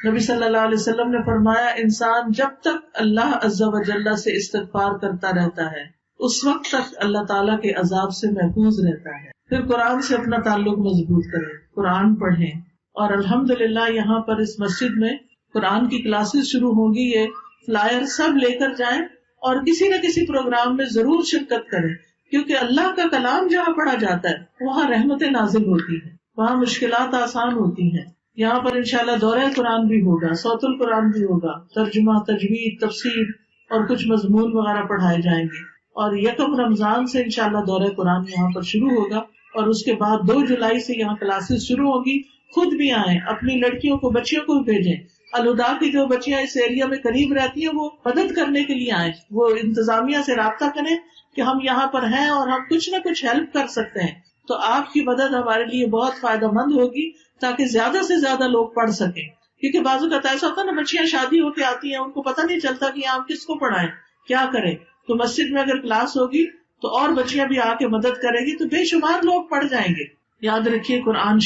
[SPEAKER 1] نبی صلی اللہ علیہ وسلم نے فرمایا انسان جب تک اللہ عز و جل سے استغفار کرتا رہتا ہے اس وقت تک اللہ تعالیٰ کے عذاب سے محفوظ رہتا ہے. پھر قرآن سے اپنا تعلق مضبوط کریں، قرآن پڑھیں. اور الحمدللہ یہاں پر اس مسجد میں قرآن کی کلاسز شروع ہوں گی. یہ فلائر سب لے کر جائیں اور کسی نہ کسی پروگرام میں ضرور شرکت کریں، کیونکہ اللہ کا کلام جہاں پڑھا جاتا ہے وہاں رحمتیں نازل ہوتی ہیں، وہاں مشکلات آسان ہوتی ہیں. یہاں پر انشاءاللہ دورہ قرآن بھی ہوگا، صوت القرآن بھی ہوگا، ترجمہ، تجوید، تفسیر اور کچھ مضمون وغیرہ پڑھائے جائیں گے. اور 1 رمضان سے انشاءاللہ دورہ قرآن یہاں پر شروع ہوگا اور اس کے بعد 2 جولائی سے یہاں کلاسز شروع ہوگی. خود بھی آئیں، اپنی لڑکیوں کو، بچیوں کو بھی بھیجیں. الہدا کی جو بچیاں اس ایریا میں قریب رہتی ہیں وہ مدد کرنے کے لیے آئیں، وہ انتظامیہ سے رابطہ کریں کہ ہم یہاں پر ہیں اور ہم کچھ نہ کچھ ہیلپ کر سکتے ہیں. تو آپ کی مدد ہمارے لیے بہت فائدہ مند ہوگی تاکہ زیادہ سے زیادہ لوگ پڑھ سکیں. کیونکہ بعض اوقات ایسا ہوتا ہے نا، بچیاں شادی ہو کے آتی ہیں، ان کو پتہ نہیں چلتا کہ آپ کس کو پڑھائیں، کیا کریں. تو مسجد میں اگر کلاس ہوگی تو اور بچیاں بھی آ کے مدد کرے گی تو بے شمار لوگ پڑھ جائیں گے. یاد رکھیے قرآن